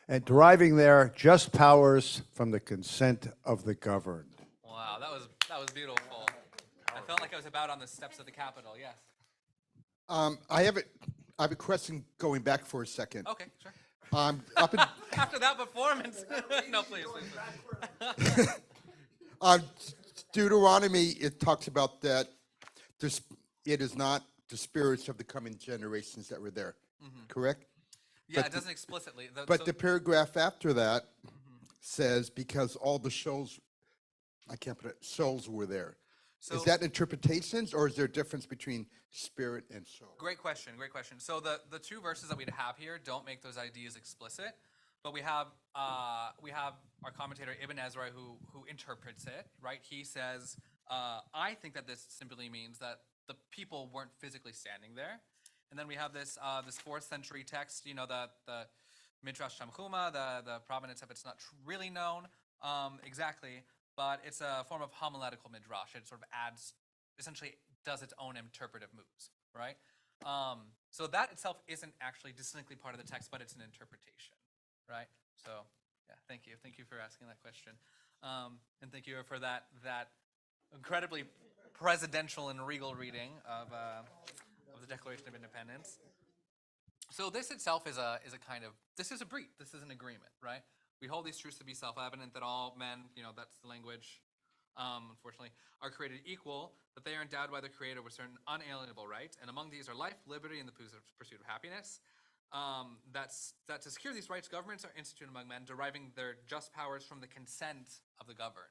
and deriving their just powers from the consent of the governed. Wow, that was beautiful. I felt like I was about on the steps of the Capitol. Yes. I have a question going back for a second. Okay, sure. Up in, After that performance, no, please. Deuteronomy, it talks about that it is not the spirits of the coming generations that were there, correct? Yeah, it doesn't explicitly. The paragraph after that says, because all the souls, I can't put it, souls were there. So, is that interpretations, or is there a difference between spirit and soul? Great question. So the 2 verses that we have here don't make those ideas explicit, but we have our commentator Ibn Ezra who interprets it, right? He says, I think that this simply means that the people weren't physically standing there. And then we have this 4th century text, you know, the Midrash Shamchuma, the provenance of it's not really known exactly, but it's a form of homiletical midrash. It sort of adds, essentially does its own interpretive moves, right? So that itself isn't actually distinctly part of the text, but it's an interpretation, right? So yeah, thank you for asking that question, and thank you for that incredibly presidential and regal reading of the Declaration of Independence. So this itself is a kind of, this is a brit, this is an agreement, right? We hold these truths to be self-evident, that all men, you know, that's the language, unfortunately, are created equal, that they are endowed by the Creator with certain unalienable rights, and among these are life, liberty, and the pursuit of happiness. That to secure these rights, governments are instituted among men, deriving their just powers from the consent of the governed.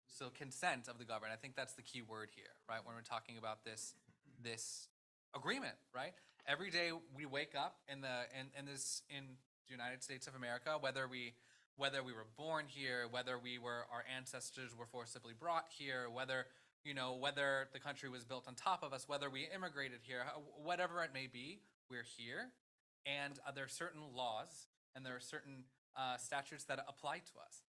So consent of the governed, I think that's the key word here, right? When we're talking about this agreement, right? Every day we wake up in the United States of America, whether we were born here, whether our ancestors were forcibly brought here, whether the country was built on top of us, whether we immigrated here, whatever it may be, we're here, and there are certain laws and there are certain statutes that apply to us.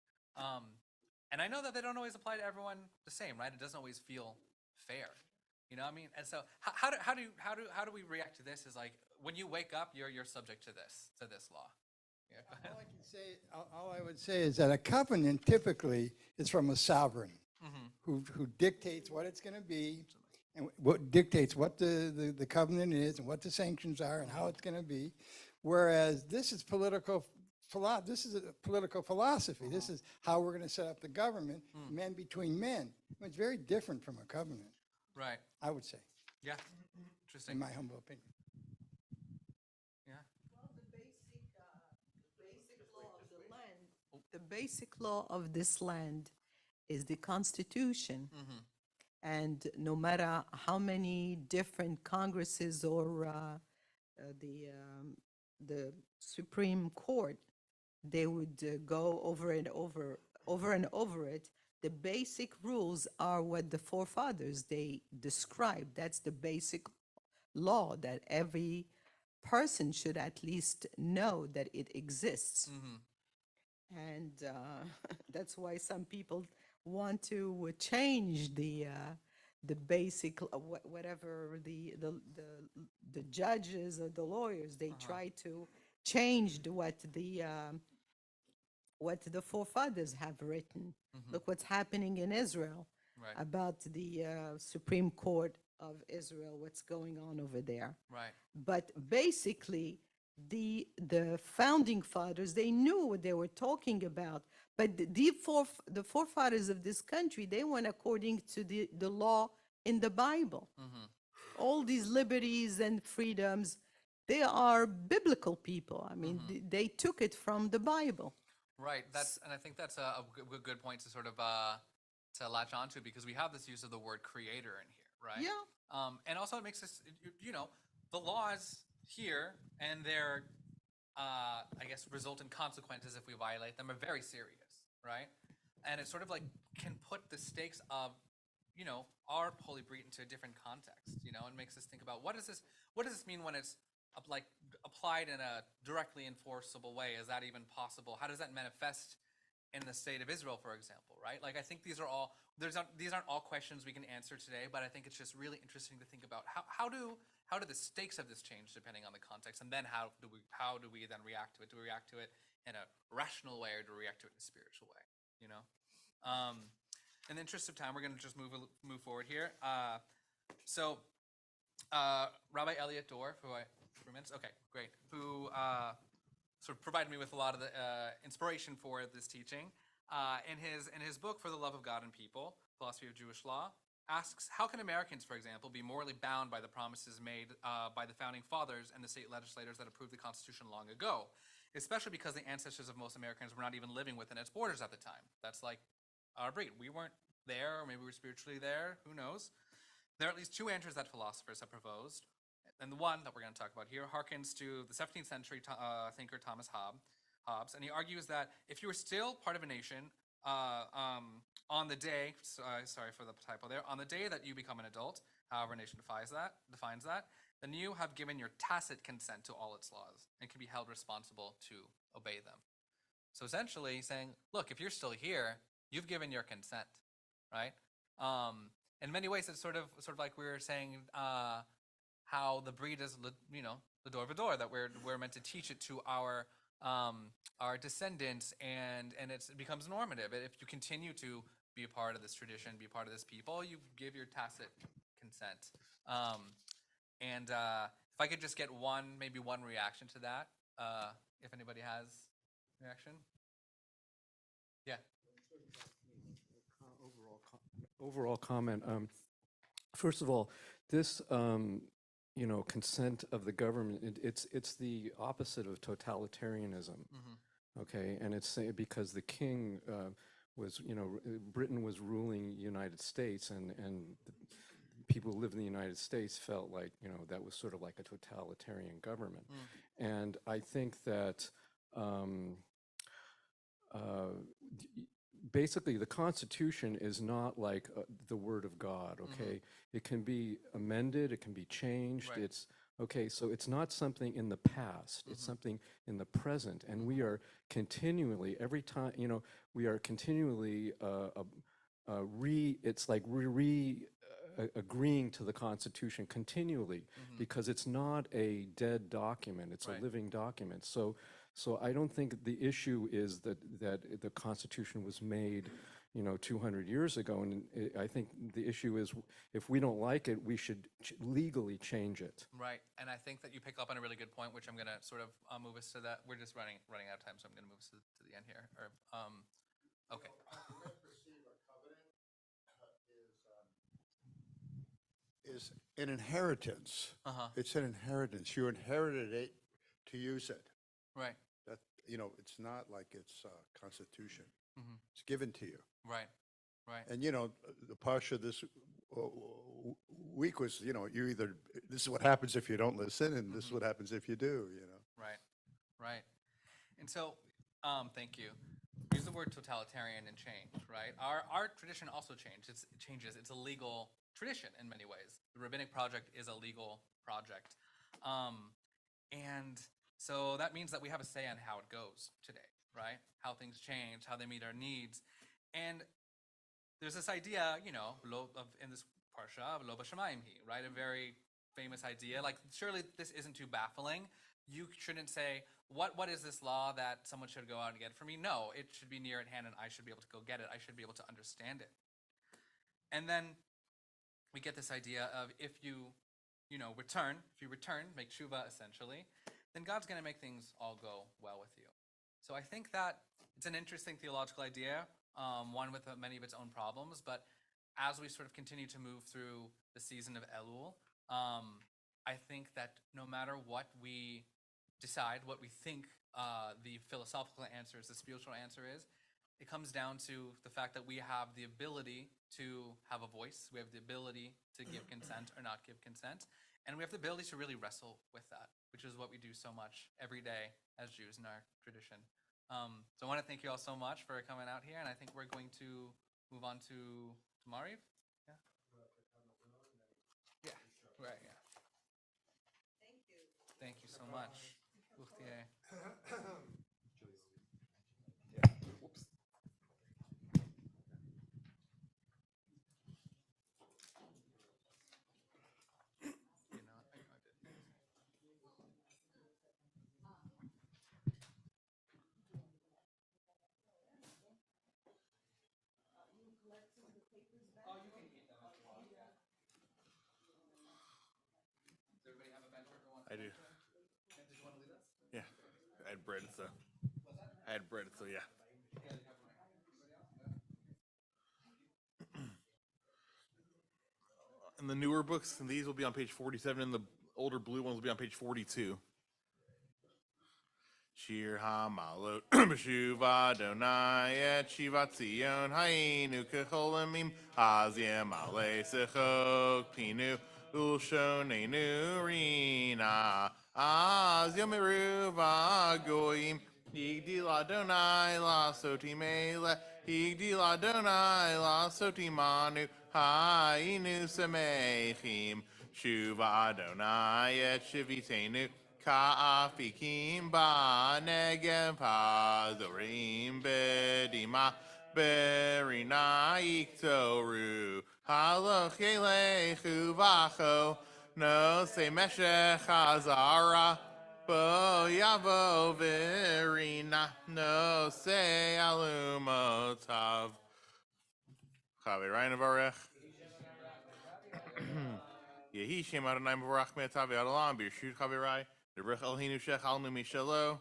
And I know that they don't always apply to everyone the same, right? It doesn't always feel fair. You know what I mean? And so how do we react to this is like, when you wake up, you're subject to this law. Yeah, go ahead. All I would say is that a covenant typically is from a sovereign who dictates what it's going to be and what dictates what the covenant is and what the sanctions are and how it's going to be. Whereas this is political philosophy. This is how we're going to set up the government, men between men. It's very different from a covenant. Right. I would say. Yeah. Interesting. In my humble opinion. Yeah. Well, the basic law of this land is the Constitution. And no matter how many different Congresses or the Supreme Court, they would go over and over it. The basic rules are what the forefathers they described. That's the basic law that every person should at least know that it exists. And that's why some people want to change the basic whatever the judges or the lawyers they try to change what the forefathers have written. Look what's happening in Israel about the Supreme Court of Israel, what's going on over there. Right. But basically, the founding fathers, they knew what they were talking about. But the forefathers of this country, they went according to the law in the Bible. All these liberties and freedoms, they are biblical people. I mean, they took it from the Bible. Right. And I think that's a good point to sort of to latch onto, because we have this use of the word creator in here, right? Yeah. And also it makes us, the laws here and their, I guess, resultant consequences if we violate them are very serious, right? And it sort of like can put the stakes of, our holy brit into a different context, and makes us think about what does this mean when it's applied in a directly enforceable way? Is that even possible? How does that manifest in the state of Israel, for example, right? Like, I think these aren't all questions we can answer today, but I think it's just really interesting to think about how do the stakes of this change depending on the context, and then how do we then react to it? Do we react to it in a rational way, or do we react to it in a spiritual way? In the interest of time, we're going to just move forward here. So Rabbi Elliot Dorff, who sort of provided me with a lot of the inspiration for this teaching, in his book For the Love of God and People, Philosophy of Jewish Law, asks, how can Americans, for example, be morally bound by the promises made by the founding fathers and the state legislators that approved the Constitution long ago, especially because the ancestors of most Americans were not even living within its borders at the time? That's like our breed. We weren't there, or maybe we were spiritually there, who knows? There are at least two answers that philosophers have proposed, and the one that we're going to talk about here harkens to the 17th century thinker Thomas Hobbes, and he argues that if you were still part of a nation on the day, sorry for the typo there, on the day that you become an adult, however a nation defines that, then you have given your tacit consent to all its laws and can be held responsible to obey them. So essentially saying, look, if you're still here, you've given your consent, right? In many ways, it's sort of like we were saying how the breed is, the door of a door, that we're meant to teach it to our descendants, and it becomes normative. If you continue to be a part of this tradition, be a part of this people, you give your tacit consent. And if I could just get maybe one reaction to that, if anybody has reaction. Yeah. Overall comment. First of all, this consent of the government, it's the opposite of totalitarianism. Okay, and it's because the king was, Britain was ruling the United States, and the people who live in the United States felt like, that was sort of like a totalitarian government. And I think that basically the Constitution is not like the Word of God, okay? It can be amended, it can be changed, it's okay, so it's not something in the past, it's something in the present, and we are continually, every time, we are continually agreeing to the Constitution continually, because it's not a dead document, it's a living document. So I don't think the issue is that the Constitution was made, 200 years ago, and I think the issue is if we don't like it, we should legally change it. Right, and I think that you pick up on a really good point, which I'm going to sort of move us to that. We're just running out of time, so I'm going to move us to the end here. Okay. Is an inheritance. It's an inheritance. You inherited it to use it. Right. That it's not like it's a constitution. It's given to you. Right. Right. And the Parsha this week was, you either, this is what happens if you don't listen, and this is what happens if you do. Right. Right. And so, thank you. Use the word totalitarian and change. Right. Our tradition also changes. It's a legal tradition in many ways. The rabbinic project is a legal project, and so that means that we have a say on how it goes today, right? How things change, how they meet our needs. And there's this idea, in this Parsha, Lo b'shamayim hi, right? A very famous idea. Like, surely this isn't too baffling. You shouldn't say, what is this law that someone should go out and get for me? No, it should be near at hand, and I should be able to go get it. I should be able to understand it. And then we get this idea of if you return, make tshuva essentially, then God's going to make things all go well with you. So I think that it's an interesting theological idea, one with many of its own problems, but as we sort of continue to move through the season of Elul, I think that no matter what we decide, what we think the philosophical answer is, the spiritual answer is, it comes down to the fact that we have the ability to have a voice, we have the ability to give consent or not give consent, and we have the ability to really wrestle with that, which is what we do so much every day as Jews in our tradition. So I want to thank you all so much for coming out here, and I think we're going to move on to Mariv. Yeah. Yeah. Right. Yeah. Thank you. Thank you so much. Uchtier. I do. Did you want to lead us? Yeah. I had bread, so. Yeah. And the newer books, and these will be on page 47, and the older blue ones will be on page 42. Shir HaMalot B'shuv Adonai et Shivat Zion Hayinu Kecholamim Haziem Ale Sechok Pinu Ulshonenu Rina Az Yomeru Vagoyim Higdil Adonai la soti mele. Higdil Adonai la soti manu. Hainu semechim. Shuva Adonai et shivitenu. Ka'afikim ba negev hazorim bedima. Berina iktoru. Haloch yelechu vacho. No se meshech hazara. Bo yavo verina. No se alumotav. Chavi Ryan Varech. Yehi Shem Adonai Baruch Me'atav Adolam B'Yeshut Chavirai Nebrich Eloheinu Shech Alnu Mishalo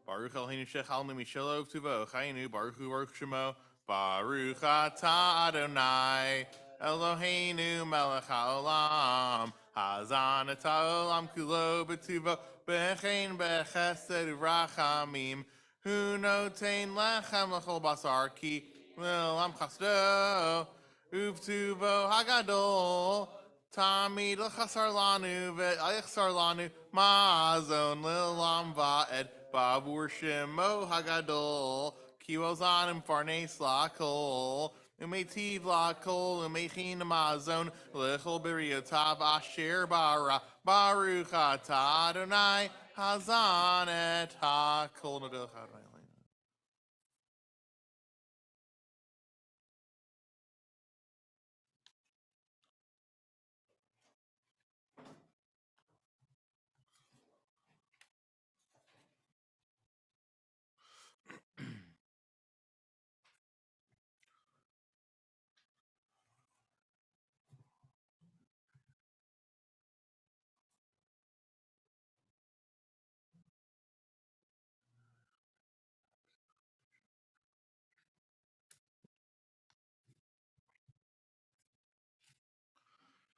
Baruch Eloheinu Shech Alnu Mishalo K'tuvo Chayinu Baruch Hu Baruch Shemo Baruch Atah Adonai Eloheinu Melech HaOlam Hazan Et HaOlam Kulo B'Tuvo B'Chein B'Chesed U'Rachamim Hu Notein Lechem L'Chol Basar Ki L'Olam Chasdo Uvtuvo Hagadol Tamid L'Chasar Lanu Ve'Ayachsar Lanu Ma'azon L'Olam Va'ed Bavur Shemo Hagadol Kiwozan Farnes Lakol Umetiv Lakol Umechin Ma'azon L'Chol Biriotav Asher Bara Baruch Atah Adonai Hazan Et HaKol Nodel Chadonai.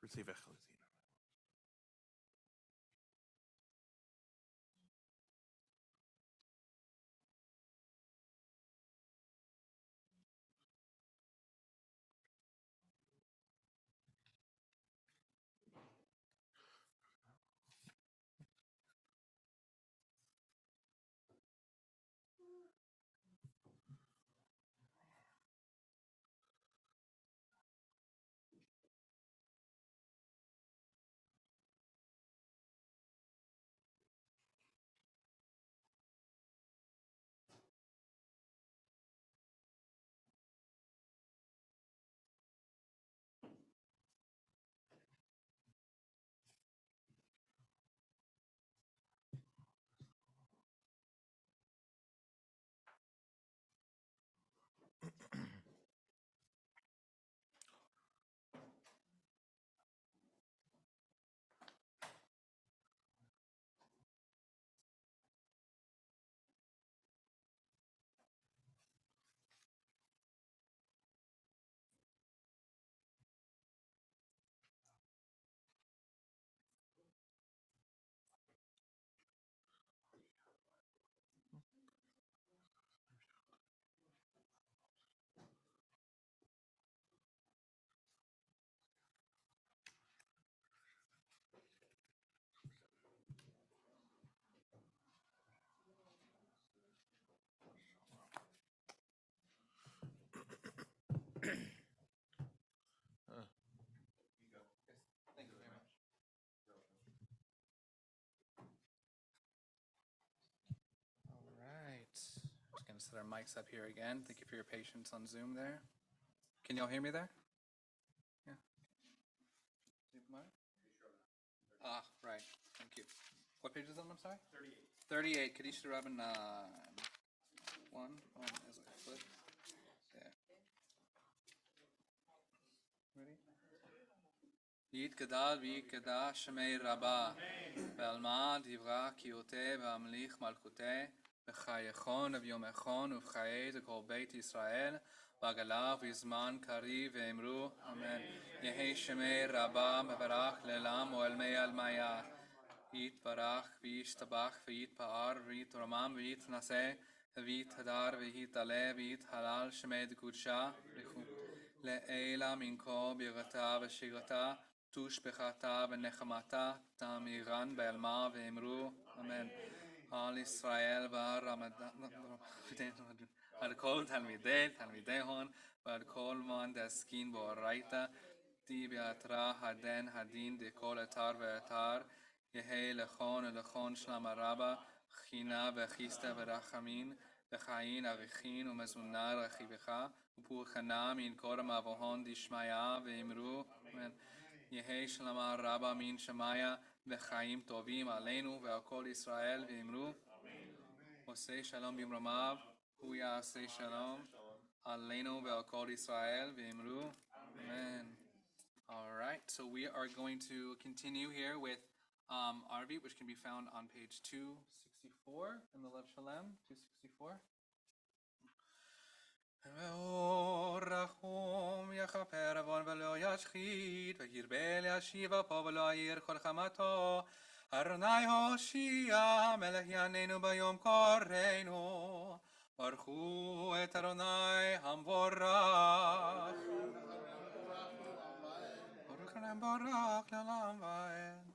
Receive Echolizina. Just gonna set our mics up here again. Thank you for your patience on Zoom there. Can y'all hear me there? Yeah. Ah, right. Thank you. What page is it on? I'm sorry? 38. 38. Kaddish Rabban 1. Oh, as I flip. There. Ready? Yit Gadal V'Yit Gadal Shemei Rabbah Ve'alma Divra Kiyoteh Ve'amlich Malchuteh B'chayechon V'yomechon U'v'chayei Kol Beit Yisrael V'agalav V'zman Kari Ve'emru Amen Yehi Shemei Rabbah Mevarach Le'lam U'elmei Almaya Yit Barach V'Yit Tabach V'Yit Pa'ar V'Yit Ramam V'Yit Naseh V'Yit Hadar V'Yit Aleh V'Yit Halal Shemei D'Kudsha Le'ela Minko B'Yirata V'Shirata Tush Bechata V'Nechamata Tamiran Be'elma Ve'emru אמן. על ישראל והרמדאן, על כל תלמידי הון, ועל כל מן דסקין באורייתא, די בהתרא הדן הדין דכל אתר ואתר, יהי לכון ולכון שלמה רבה, חינה וחיסתא ורחמין, וחיין אריכין ומזונה רכיבך, ופולחנה מן קורם אבוהון דשמיא, ואמרו, אמן. יהי שלמה רבה מן שמיה, וחיים טובים עלינו ועל כל ישראל, ואמרו, עושה שלום במרומיו, הוא יעשה שלום עלינו ועל כל ישראל, ואמרו, amen. All right, so we are going to continue here with Arvi, which can be found on page 264 in the Lev Shalem, 264. רחום יכפר עוון ולא ישחית, וירבה להשיבה פה ולא יעיר כל חמתו. אדוני הושיע, מלך יעננו ביום קורנו. ברכו את אדוני המבורך. ברוך המבורך לעולם ועד.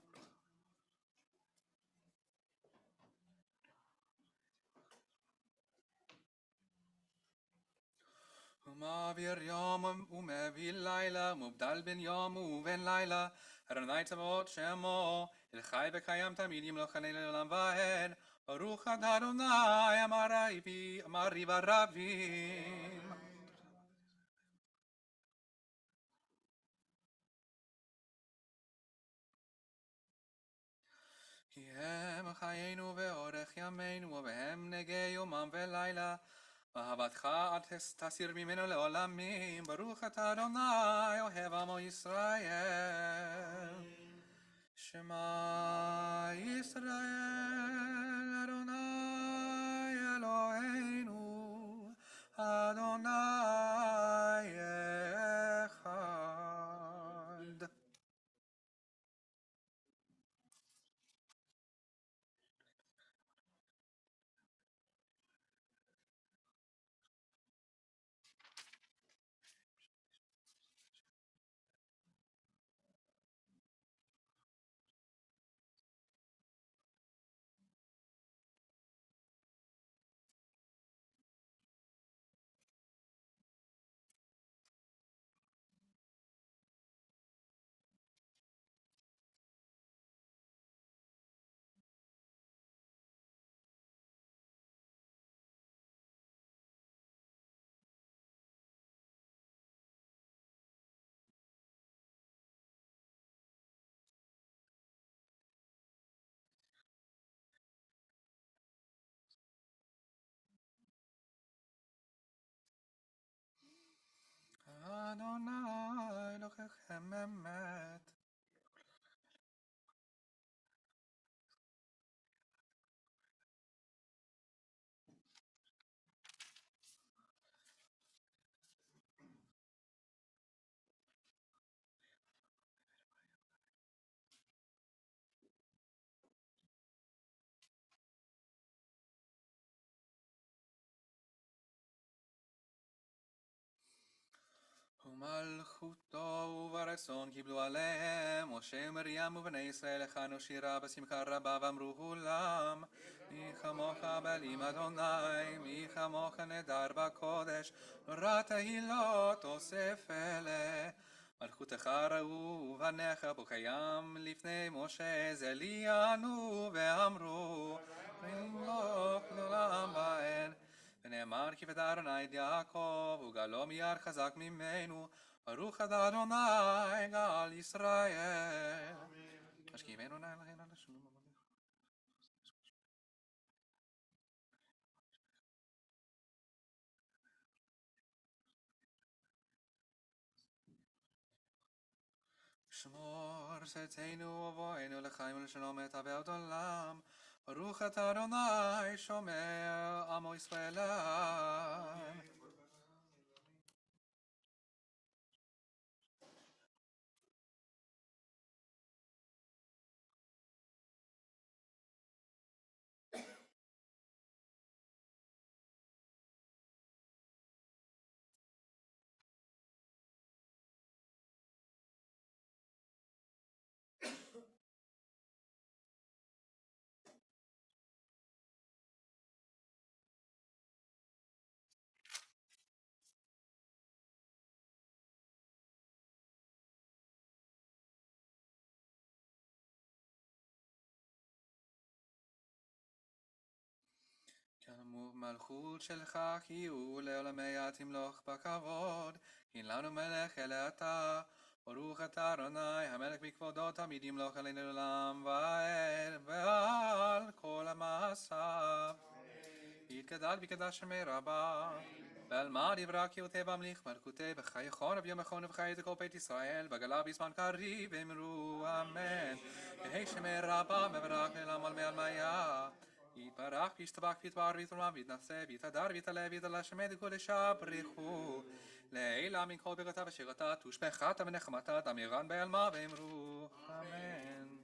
ומעביר יום ומביא לילה, מובדל בין יום ובין לילה. אדוני צבאות שמו, אל חי וקיים תמיד ימלוכני לעולם ועד. ברוך אתה אדוני אמרי ורבים. כי הם חיינו ואורך ימינו, ובהם נגי יומם ולילה. ואהבתך אל תסיר ממנו לעולמים. ברוך אתה אדוני אוהב עמו ישראל. שמע ישראל אדוני אלוהינו אדוני אחד. אדוני אלוהיכם אמת. ומלכותו ורצון קיבלו עליהם, משה ומרים ובני ישראל הכנו שירה בשמחה רבה ואמרו כולם, מי כמוך בלים אדוני, מי כמוך נדר בקודש, נורא תהילות עושה פלא. מלכותך ראו ובניך בו קיים, לפני משה זה ליענו ואמרו, ימלוך לעולם ועד. ונאמר כי ודע אדוני את יעקב, וגלו מיד חזק ממנו, ברוך אתה אדוני גאל ישראל. השכיבנו אדוני אלוהינו על השלום. שמור צאתנו ובואנו לחיים ולשלום את עבד עולם. ברוך אתה אדוני שומע עמו ישראל. ומלכות שלך כי הוא לעולמי תמלוך בכבוד, כי לנו מלך אלא אתה, ברוך אתה אדוני המלך בכבודו תמיד ימלוך עלינו לעולם ועד ועל כל המעשיו. יתגדל בקדש שמי רבה, ועל מה דברה כי אותה במליך מלכותי בחייכון וביום אחרון ובחיי כל בית ישראל, בגלה בזמן קריב אמרו אמן. יהי שמי רבה מברך לעמל מעל מיה, יתברך וישתבח ויתבר ויתרומם ויתנשא ויתהדר ויתעלה ויתעלה שמי דקודשה בריחו לעילה מן כל ברכתה ושירתה תושבחתה ונחמתה דמירן בעלמה ואמרו אמן.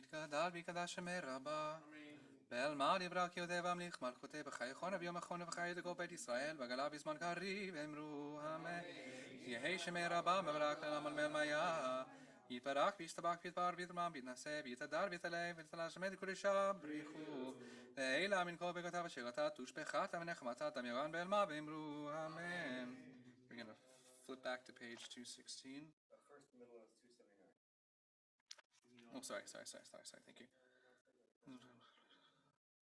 יתגדל ויקדש שמי רבה. באלמד יברק יהודה והמליך מלכותי בחיי חונה ביום אחרונה וחיי דגו בית ישראל וגלה בזמן קריב אמרו אמן. יהי שמי רבה מברק לעמל מלמיה. יתברך וישתבח ויתבר ויתרמם ויתנשא ויתהדר ויתעלה ויתעלה שמי דקודשה בריחו. לעילה מן כל ברכותיו אשר אתה תושבחת ונחמתה תמירן באלמה ואמרו אמן. We're going to flip back to page 216. Oh, sorry. Thank you.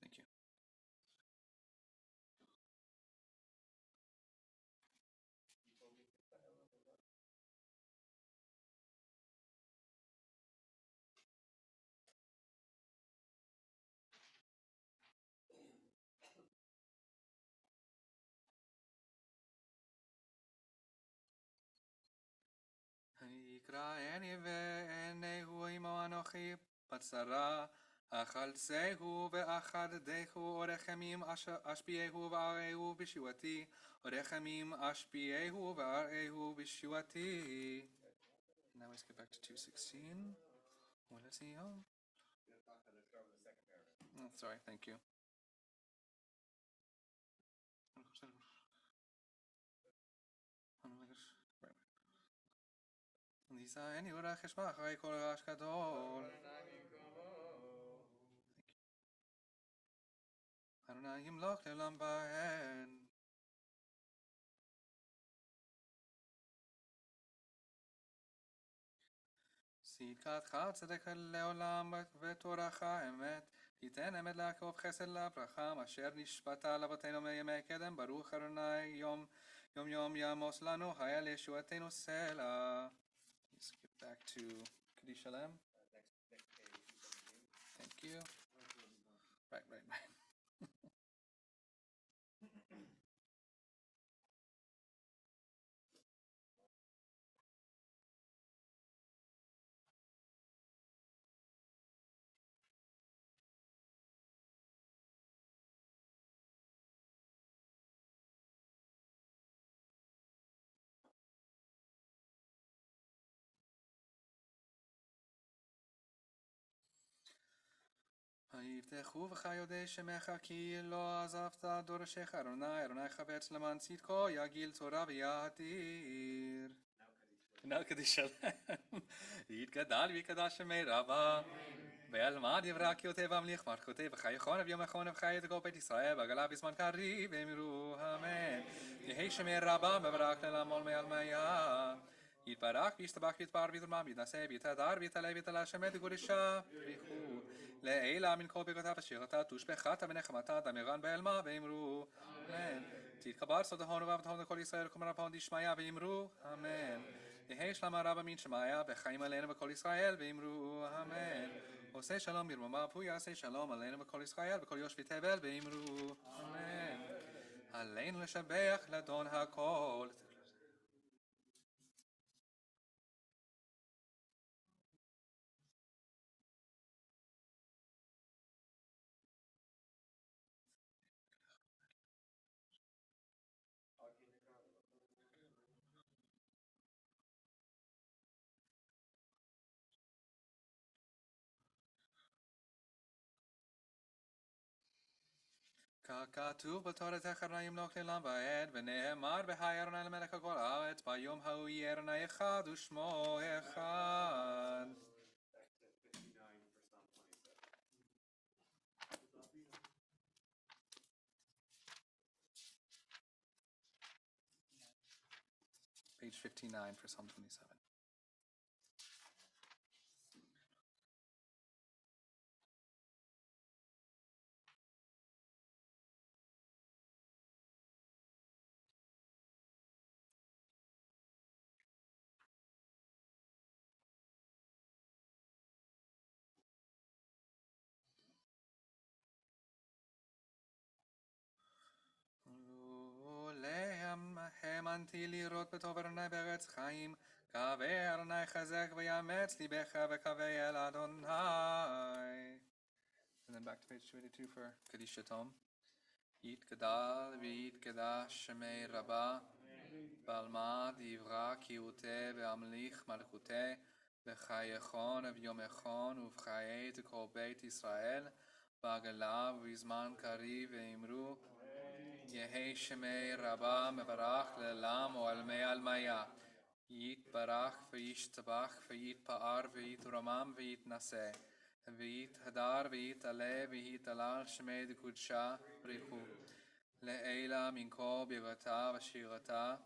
Thank you. יקראני ועיניהו עמו אנוכי בצרה אכלצהו ואחדהו אורחמים אשפיעהו ואראהו בישועתי אורחמים אשפיעהו ואראהו בישועתי. Now let's get back to 216. What is he on? Oh, sorry, thank you. נישאני ורח אשמע אחרי כל רעש גדול. אדוני ימלוך לעולם בהן. צדקתך צדק לעולם ותורך אמת. תיתן אמת לעקוב חסד לברכה אשר נשבעת לאבותינו מימי קדם ברוך אדוני יום יום יעמוס לנו היה לישועתנו סלע. Let's get back to Kaddish Shalem. Thank you. Right. ויבטחו בך יודעי שמך כי לא עזבת דורשך אדוני חפץ למען צדקו יגיל תורה ויתיר. Now Kaddish Shalem. יתגדל ויקדש שמי רבה. ואלמד יברק יהודה והמליך מלכותי בחיי חונה ביום אחרונה וחיי דגו בית ישראל וגלה בזמן קריב אמרו אמן. יהי שמי רבה מברק לעמל מלמיה. יתברך וישתבח ויתבר ויתרמם ויתנשא ויתהדר ויתעלה ויתעלה שמי דקודשה בריחו. לעילה מן כל ברכותיו אשר אתה תושבחת ונחמתה תמירן באלמה ואמרו אמן. תתכבר סודהון ואבטחון לכל ישראל וכמר הפון דשמיא ואמרו אמן. יהי שלמה רבה מן שמיה וחיים עלינו וכל ישראל ואמרו אמן. עושה שלום ברממה והוא יעשה שלום עלינו וכל ישראל וכל יושבי תבל ואמרו אמן. עלינו לשבח לאדון הכל. ככתוב בתורתך אדוני ימלוך לעולם ועד ונאמר בהי אדוני למלך על כל הארץ ביום ההוא יהיה אדוני אחד ושמו אחד. Page 59 for Psalm 27. האמנתי לראות בטוב אדוני בארץ חיים, קווה אדוני חזק ויאמץ ליבך וקווה אל אדוני. And then back to page 282 for Kaddish Tom. יתגדל ויתקדש שמי רבה, בעלמא דברה קיוטה והמליך מלכותה, בחייכון וביומכון ובחיי כל בית ישראל בעגלה ובזמן קריב ואמרו יהי שמי רבה מברך לעולם ועלמי עלמיה יתברך וישתבח ויתפאר ויתרומם ויתנשא ויתהדר ויתעלה ויתהלל שמי דקודשה בריחו לעילה מן כל ברכתה ושירתה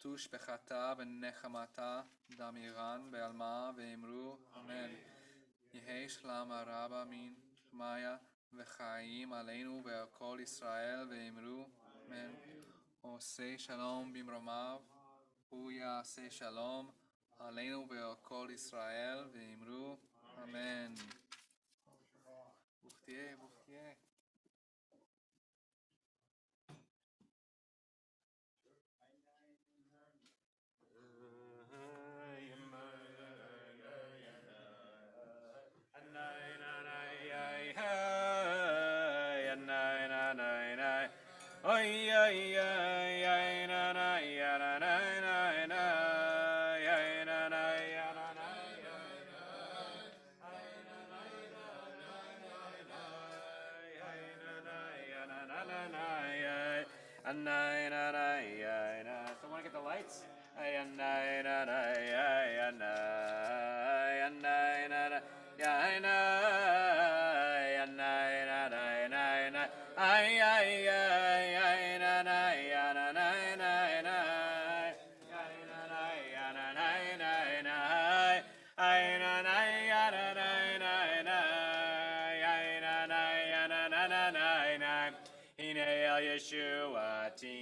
תושבחתה ונחמתה דמירן בעלמה ואמרו אמן יהי שלום הרבה מן שמיה וחיים עלינו ועל כל ישראל ואמרו אמן עושה שלום במרומיו הוא יעשה שלום עלינו ועל כל ישראל ואמרו אמן ברוך תהיה ברוך תהיה Someone get the lights? Yeshuati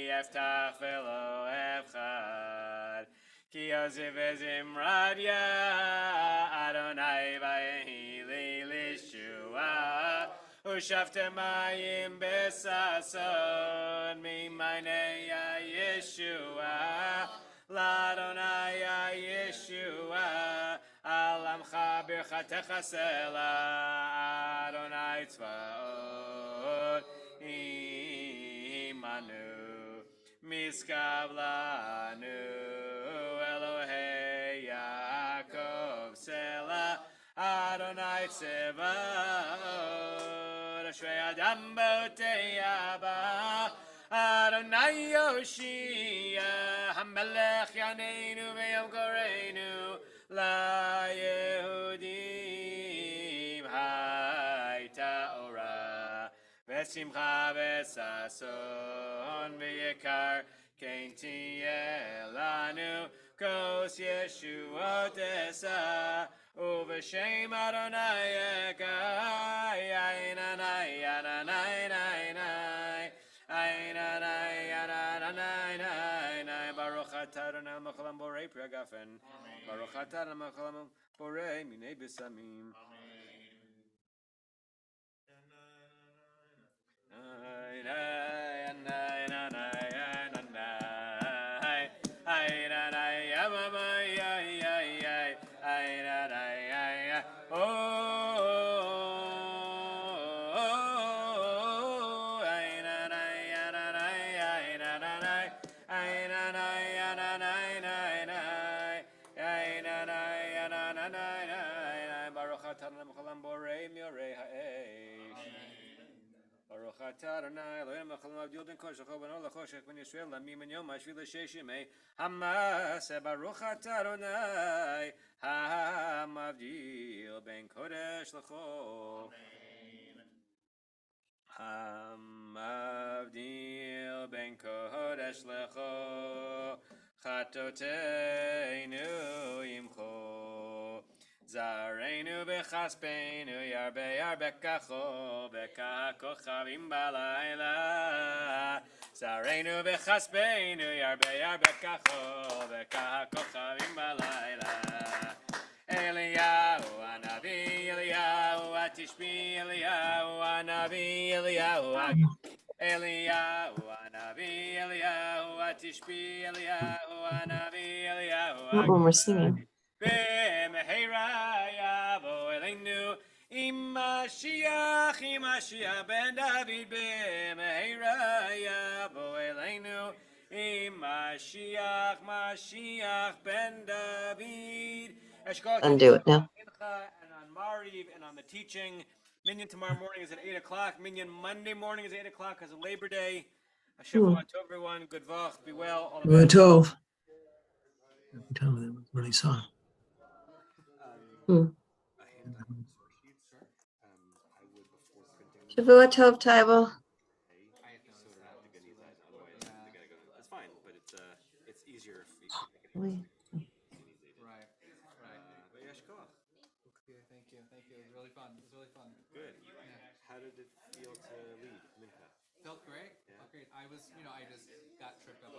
Eftach velo Echad Ki Yoziv Ezimradia Adonai Vayehi Lishua Ushaftemayim Besason Mimaneya Yeshua Ladonai Yeshua Alamcha Birchatecha Sela Adonai Tzvaot Imanu Miskavlanu Elohei Yaakov Sela Adonai Tzevaot Ashrei Adam Botei Abba Adonai Yoshia Hamelech Yaneinu V'Yom Koreinu La Yehudim Hayta Ora V'Simcha V'Sason V'Yekar Kein Tiyeh Lanu Kos Yeshuot Esa Uv'Shem Adonai Ekai Ainanai Ainanai Ainanai Ainanai Ainanai Baruch Atah Adonai L'Olam Borei Pri Hagafen Baruch Atah Adonai L'Olam Borei Minei B'Samim Baruch atah Adonai Eloheinu melech haolam avdil ben kodesh l'chol b'no l'choshech ben Yisrael l'ami min yom ha'shvi l'sheshimei hamaseh Baruch atah Adonai ha'mavdil ben kodesh l'chol ha'mavdil ben kodesh l'chol chatoteinu imcho Zareinu b'chaspeinu yarbe yarbekacho bekakochavim balayla. Zareinu b'chaspeinu yarbe yarbekacho bekakochavim balayla. Eliyahu anavi Eliyahu atishbi Eliyahu anavi Eliyahu Eliyahu anavi Eliyahu atishbi Eliyahu anavi Eliyahu. Not when we're singing. B'meheira yavo elenu Mashiach ben David. B'meheira yavo elenu Mashiach, Mashiach ben David. Undo it now. And on Mariv and on the teaching. Minyan tomorrow morning is at 8 o'clock. Minyan Monday morning is 8 o'clock because of Labor Day. Shavua to everyone. Good vach. Be well. All the Good best. Tov. Tell me what he saw. Shavua Tov, Taibo. That's fine, but it's easier if you Oui. Right. Okay, thank you. Thank you. It was really fun. It was really fun. Good. Yeah. How did it feel to lead Minha? Felt great. Felt great. I was, I just got tripped up on